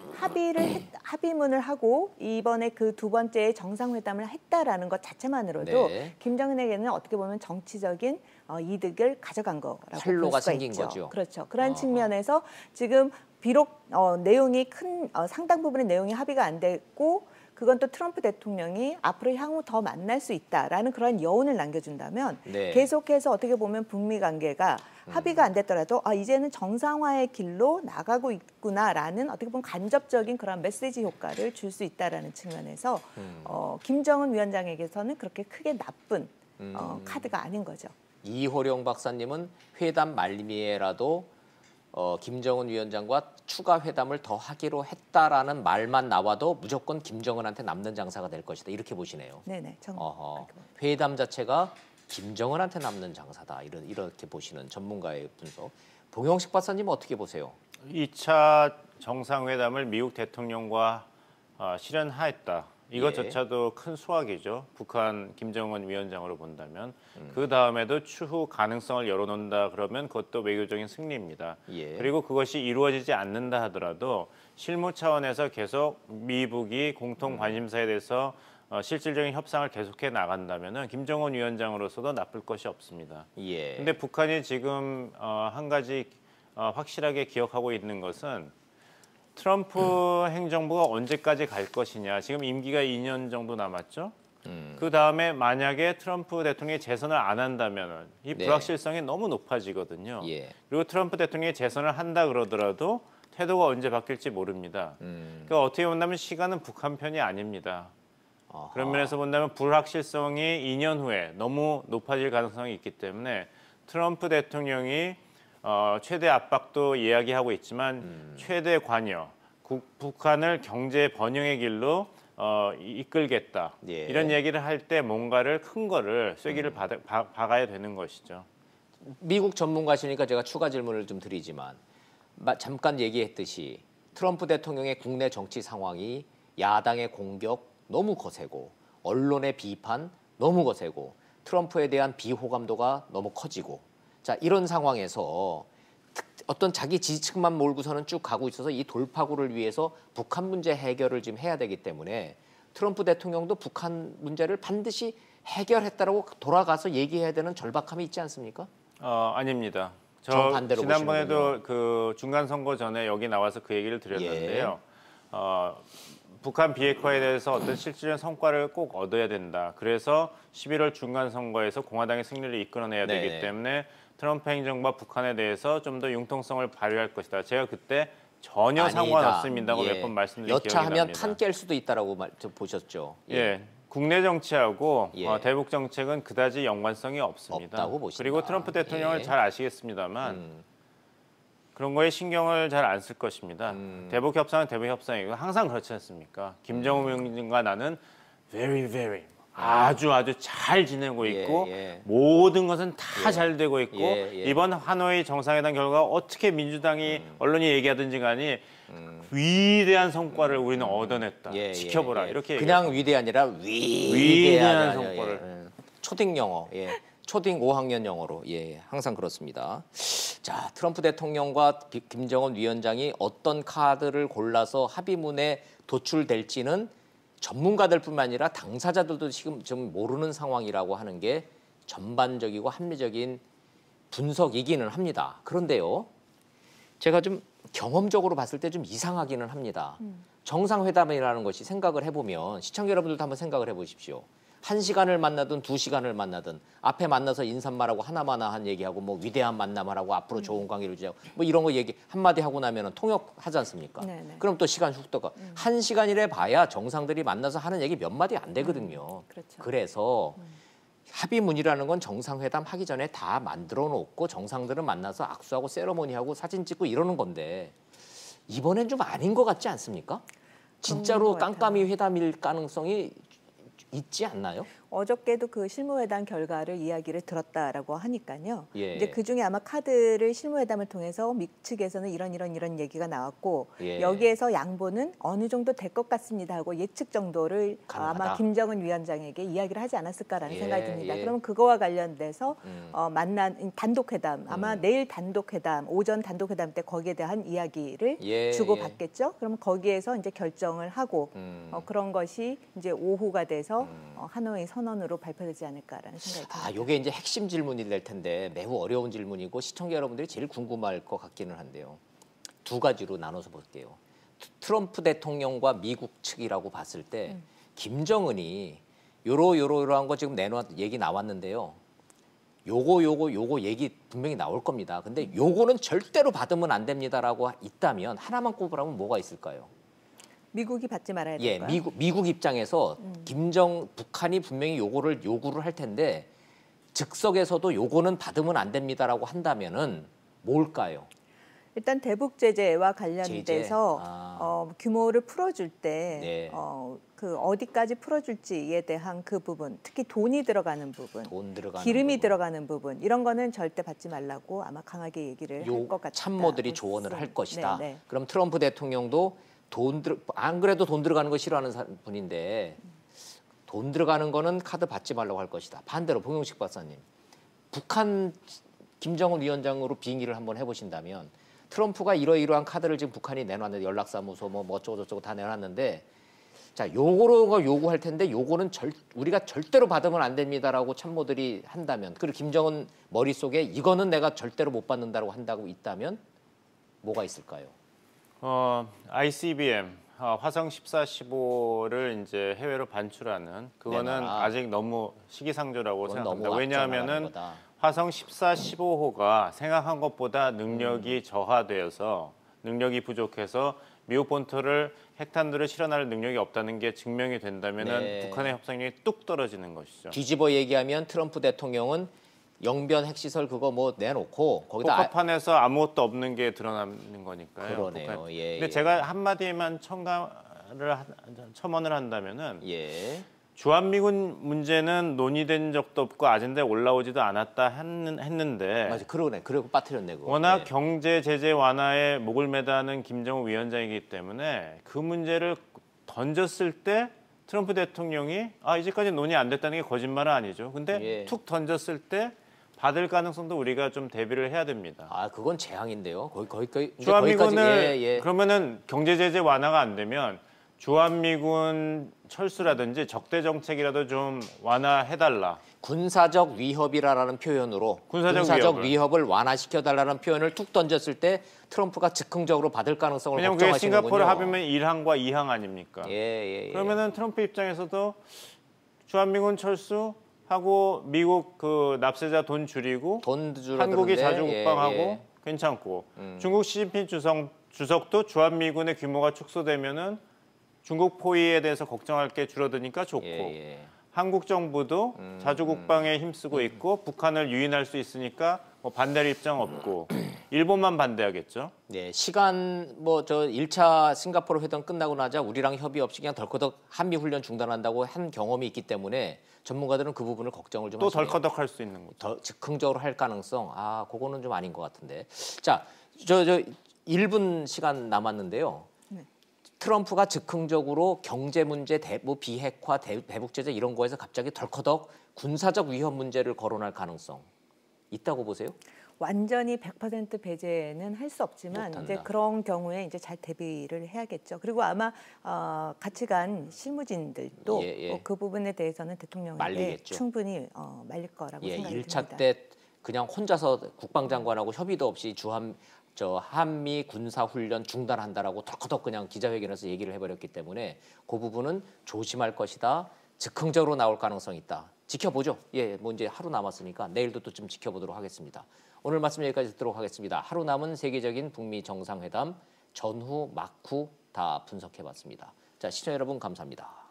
합의문을 하고 이번에 그 두 번째 정상회담을 했다라는 것 자체만으로도 김정은에게는 어떻게 보면 정치적인 이득을 가져간 거라고 볼
활로가
수가
생긴
있죠.
거죠.
그렇죠. 그런 측면에서 지금 비록 내용이 상당 부분의 내용이 합의가 안 됐고 그건 또 트럼프 대통령이 앞으로 향후 더 만날 수 있다라는 그런 여운을 남겨준다면 계속해서 어떻게 보면 북미 관계가 합의가 안 됐더라도 이제는 정상화의 길로 나가고 있구나라는 어떻게 보면 간접적인 그런 메시지 효과를 줄 수 있다라는 측면에서 김정은 위원장에게서는 그렇게 크게 나쁜 카드가 아닌 거죠.
이호령 박사님은 회담 말미에라도 김정은 위원장과 추가 회담을 더 하기로 했다라는 말만 나와도 무조건 김정은한테 남는 장사가 될 것이다. 이렇게 보시네요.
네네.
회담 자체가 김정은한테 남는 장사다. 이렇게 보시는 전문가의 분석. 봉영식 박사님 어떻게 보세요?
2차 정상회담을 미국 대통령과 실현하였다. 이것조차도 큰 수확이죠. 북한 김정은 위원장으로 본다면. 그 다음에도 추후 가능성을 열어놓는다 그러면 그것도 외교적인 승리입니다. 그리고 그것이 이루어지지 않는다 하더라도 실무 차원에서 계속 미북이 공통 관심사에 대해서 실질적인 협상을 계속해 나간다면 김정은 위원장으로서도 나쁠 것이 없습니다. 근데 북한이 지금 한 가지 확실하게 기억하고 있는 것은 트럼프 행정부가 언제까지 갈 것이냐. 지금 임기가 2년 정도 남았죠. 그 다음에 만약에 트럼프 대통령이 재선을 안 한다면 이 불확실성이 너무 높아지거든요. 그리고 트럼프 대통령이 재선을 한다 그러더라도 태도가 언제 바뀔지 모릅니다. 그러니까 어떻게 본다면 시간은 북한 편이 아닙니다. 그런 면에서 본다면 불확실성이 2년 후에 너무 높아질 가능성이 있기 때문에 트럼프 대통령이 최대 압박도 이야기하고 있지만 최대 관여, 북한을 경제 번영의 길로 이끌겠다. 이런 얘기를 할 때 뭔가를 큰 거를 쐐기를 박아야 되는 것이죠.
미국 전문가시니까 제가 추가 질문을 좀 드리지만 잠깐 얘기했듯이 트럼프 대통령의 국내 정치 상황이 야당의 공격 너무 거세고 언론의 비판 너무 거세고 트럼프에 대한 비호감도가 너무 커지고 자 이런 상황에서 어떤 자기 지지층만 몰고서는 쭉 가고 있어서 이 돌파구를 위해서 북한 문제 해결을 지금 해야 되기 때문에 트럼프 대통령도 북한 문제를 반드시 해결했다라고 돌아가서 얘기해야 되는 절박함이 있지 않습니까?
아닙니다. 지난번에도 그 중간 선거 전에 여기 나와서 그 얘기를 드렸는데요. 북한 비핵화에 대해서 어떤 실질적인 성과를 꼭 얻어야 된다. 그래서 11월 중간 선거에서 공화당의 승리를 이끌어내야 되기 때문에 트럼프 행정부와 북한에 대해서 좀 더 융통성을 발휘할 것이다. 제가 그때 전혀 상관없습니다고 몇 번 말씀드린 기억이 납니다.
여차하면 탄 깰 수도 있다라고 보셨죠.
국내 정치하고 대북 정책은 그다지 연관성이 없습니다.
없다고 보신다.
그리고 트럼프 대통령을 잘 아시겠습니다만 그런 거에 신경을 잘 안 쓸 것입니다. 대북 협상은 대북 협상이고 항상 그렇지 않습니까? 김정은 위원장과 나는 very 아주 잘 지내고 있고 모든 것은 다 잘 되고 있고 이번 하노이 정상회담 결과가 어떻게 민주당이 언론이 얘기하든지 간에 위대한 성과를 우리는 얻어냈다. 지켜보라. 이렇게
그냥 위대한 아니라
위대한 성과를.
초딩 영어. 초딩 5학년 영어로. 항상 그렇습니다. 자, 트럼프 대통령과 김정은 위원장이 어떤 카드를 골라서 합의문에 도출될지는 전문가들뿐만 아니라 당사자들도 지금 좀 모르는 상황이라고 하는 게 전반적이고 합리적인 분석이기는 합니다. 그런데요, 제가 좀 경험적으로 봤을 때 좀 이상하기는 합니다. 정상회담이라는 것이 생각을 해보면 시청자 여러분들도 한번 생각을 해보십시오. 1시간을 만나든 2시간을 만나든 앞에 만나서 인사말하고 하나마나한 얘기하고 뭐 위대한 만남을 하고 앞으로 좋은 관계를 유지하고 뭐 이런 거 얘기 한마디 하고 나면 통역하지 않습니까? 그럼 또 시간 훅 떠가. 1시간이래 봐야 정상들이 만나서 하는 얘기 몇 마디 안 되거든요. 그래서 합의문이라는 건 정상회담 하기 전에 다 만들어 놓고 정상들은 만나서 악수하고 세러머니하고 사진 찍고 이러는 건데 이번엔 좀 아닌 것 같지 않습니까? 진짜로 깜깜이 회담일 가능성이 있지 않나요?
어저께도 그 실무회담 결과를 이야기를 들었다라고 하니까요.
예.
이제 그 중에 아마 카드를 실무회담을 통해서 미 측에서는 이런 얘기가 나왔고
예.
여기에서 양보는 어느 정도 될 것 같습니다 하고 예측 정도를
가능하다.
아마 김정은 위원장에게 이야기를 하지 않았을까라는
예.
생각이 듭니다.
예.
그러면 그거와 관련돼서 만난 단독회담 아마 내일 단독회담 오전 단독회담 때 거기에 대한 이야기를
예.
주고받겠죠. 그러면 거기에서 이제 결정을 하고 그런 것이 이제 오후가 돼서 하노이 선언으로 발표되지 않을까라는 생각이 듭니다.
이게 이제 핵심 질문이 될 텐데 매우 어려운 질문이고 시청자 여러분들이 제일 궁금할 것 같기는 한데요. 두 가지로 나눠서 볼게요. 트럼프 대통령과 미국 측이라고 봤을 때 김정은이 요러한 거 지금 얘기 나왔는데요. 요거 얘기 분명히 나올 겁니다. 근데 요거는 절대로 받으면 안 됩니다라고 있다면 하나만 꼽으라면 뭐가 있을까요?
미국이 받지 말아야
예,
될까요?
미국 입장에서 북한이 분명히 요거를 요구를 할 텐데 즉석에서도 요거는 받으면 안 됩니다라고 한다면은 뭘까요?
일단 대북 제재와 관련돼서 규모를 풀어줄 때
네.
그 어디까지 풀어줄지에 대한 그 부분, 특히 돈이 들어가는 부분, 기름이
부분.
들어가는 부분 이런 거는 절대 받지 말라고 아마 강하게 얘기를 할 것 같다.
참모들이 조언을 할 것이다.
네, 네.
그럼 트럼프 대통령도 안 그래도 돈 들어가는 거 싫어하는 분인데 돈 들어가는 거는 카드 받지 말라고 할 것이다. 반대로 봉영식 박사님, 북한 김정은 위원장으로 빙의를 한번 해보신다면 트럼프가 이러이러한 카드를 지금 북한이 내놨는데 연락사무소 뭐 어쩌고 저쩌고 다 내놨는데 자 요거로 요구할 텐데 요거는 우리가 절대로 받으면 안 됩니다라고 참모들이 한다면 그리고 김정은 머릿속에 이거는 내가 절대로 못 받는다고 한다고 있다면 뭐가 있을까요?
ICBM 화성 14, 15를 이제 해외로 반출하는 그거는 아직 너무 시기상조라고 생각합니다. 왜냐하면은 화성 14, 15호가 생각한 것보다 능력이 저하되어서 능력이 부족해서 미국 본토를 핵탄두를 실어날 능력이 없다는 게 증명이 된다면은 북한의 협상력이 뚝 떨어지는 것이죠.
뒤집어 얘기하면 트럼프 대통령은 영변 핵시설 그거 뭐 내놓고 거기다
복합판에서 아무것도 없는 게 드러나는 거니까요.
그러네요. 예,
근데 제가 한마디만 첨언을 한다면은 주한미군 문제는 논의된 적도 없고 아젠다에 올라오지도 않았다 했는데
맞아, 그러네. 그리고 빠뜨렸네 그거.
워낙 경제 제재 완화에 목을 매다는 김정은 위원장이기 때문에 그 문제를 던졌을 때 트럼프 대통령이 이제까지 논의 안 됐다는 게 거짓말은 아니죠. 근데 툭 던졌을 때 받을 가능성도 우리가 좀 대비를 해야 됩니다.
그건 재앙인데요.
주한미군을 그러면은 경제 제재 완화가 안 되면 주한미군 철수라든지 적대 정책이라도 좀 완화해달라.
군사적 위협이라는 표현으로 군사적 위협을 완화시켜달라는 표현을 툭 던졌을 때 트럼프가 즉흥적으로 받을 가능성을
왜냐하면
걱정하시는군요.
그게 싱가포르 합의면 1항과 2항 아닙니까? 그러면은 트럼프 입장에서도 주한미군 철수하고 미국 그 납세자 돈 줄이고 한국이 자주 국방하고 괜찮고 중국 시진핑 주석도 주한미군의 규모가 축소되면은 중국 포위에 대해서 걱정할 게 줄어드니까 좋고 한국 정부도 자주 국방에 힘쓰고 있고 북한을 유인할 수 있으니까 뭐 반대할 입장 없고 일본만 반대하겠죠.
네, 시간 저 1차 싱가포르 회담 끝나고 나자 우리랑 협의 없이 그냥 덜커덕 한미 훈련 중단한다고 한 경험이 있기 때문에 전문가들은 그 부분을 걱정을 좀
또
하시네요.
덜커덕 할 수 있는 거죠.
더 즉흥적으로 할 가능성 그거는 좀 아닌 것 같은데. 자, 1분 시간 남았는데요. 트럼프가 즉흥적으로 경제 문제, 비핵화, 대북 제재 이런 거에서 갑자기 덜커덕 군사적 위협 문제를 거론할 가능성 있다고 보세요?
완전히 100% 배제는 할 수 없지만 이제 그런 경우에 이제 잘 대비를 해야겠죠. 그리고 아마 같이 간 실무진들도 그 부분에 대해서는 대통령에게
말리겠죠.
충분히 말릴 거라고 생각이
1차
듭니다.
때 그냥 혼자서 국방장관하고 협의도 없이 한미 군사훈련 중단한다라고 덜커덕 그냥 기자회견에서 얘기를 해버렸기 때문에 그 부분은 조심할 것이다. 즉흥적으로 나올 가능성이 있다. 지켜보죠. 이제 하루 남았으니까 내일도 또 좀 지켜보도록 하겠습니다. 오늘 말씀 여기까지 듣도록 하겠습니다. 하루 남은 세계적인 북미 정상회담 전후, 막후 다 분석해봤습니다. 자, 시청자 여러분 감사합니다.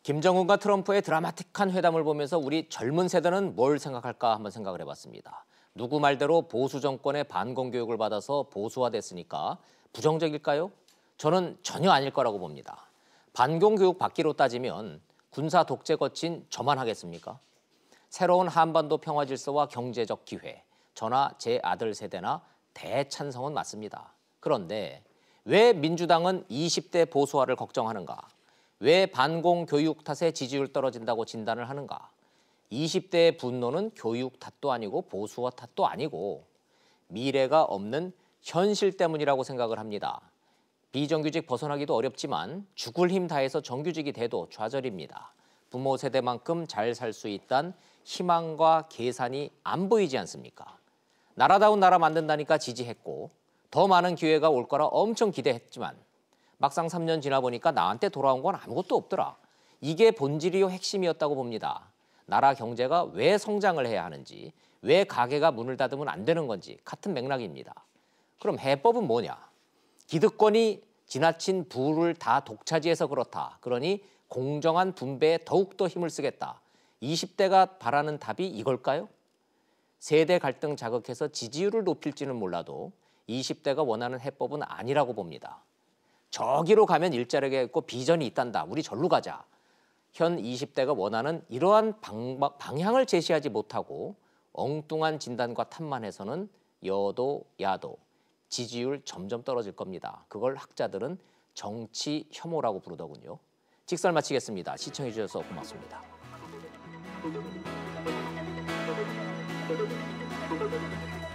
김정은과 트럼프의 드라마틱한 회담을 보면서 우리 젊은 세대는 뭘 생각할까 한번 생각을 해봤습니다. 누구 말대로 보수 정권의 반공 교육을 받아서 보수화됐으니까 부정적일까요? 저는 전혀 아닐 거라고 봅니다. 반공 교육 받기로 따지면 군사 독재 거친 저만 하겠습니까? 새로운 한반도 평화 질서와 경제적 기회, 저나 제 아들 세대나 대찬성은 맞습니다. 그런데 왜 민주당은 20대 보수화를 걱정하는가? 왜 반공 교육 탓에 지지율 떨어진다고 진단을 하는가? 20대의 분노는 교육 탓도 아니고 보수화 탓도 아니고 미래가 없는 현실 때문이라고 생각을 합니다. 비정규직 벗어나기도 어렵지만 죽을 힘 다해서 정규직이 돼도 좌절입니다. 부모 세대만큼 잘 살 수 있다는 희망과 계산이 안 보이지 않습니까? 나라다운 나라 만든다니까 지지했고 더 많은 기회가 올 거라 엄청 기대했지만 막상 3년 지나 보니까 나한테 돌아온 건 아무것도 없더라. 이게 본질이요 핵심이었다고 봅니다. 나라 경제가 왜 성장을 해야 하는지, 왜 가게가 문을 닫으면 안 되는 건지 같은 맥락입니다. 그럼 해법은 뭐냐? 기득권이 지나친 부를 다 독차지해서 그렇다. 그러니 공정한 분배에 더욱더 힘을 쓰겠다. 20대가 바라는 답이 이걸까요? 세대 갈등 자극해서 지지율을 높일지는 몰라도 20대가 원하는 해법은 아니라고 봅니다. 저기로 가면 일자리가 있고 비전이 있단다. 우리 절로 가자. 현 20대가 원하는 이러한 방향을 제시하지 못하고 엉뚱한 진단과 탓만해서는 여도 야도 지지율 점점 떨어질 겁니다. 그걸 학자들은 정치 혐오라고 부르더군요. 직설 마치겠습니다. 시청해 주셔서 고맙습니다.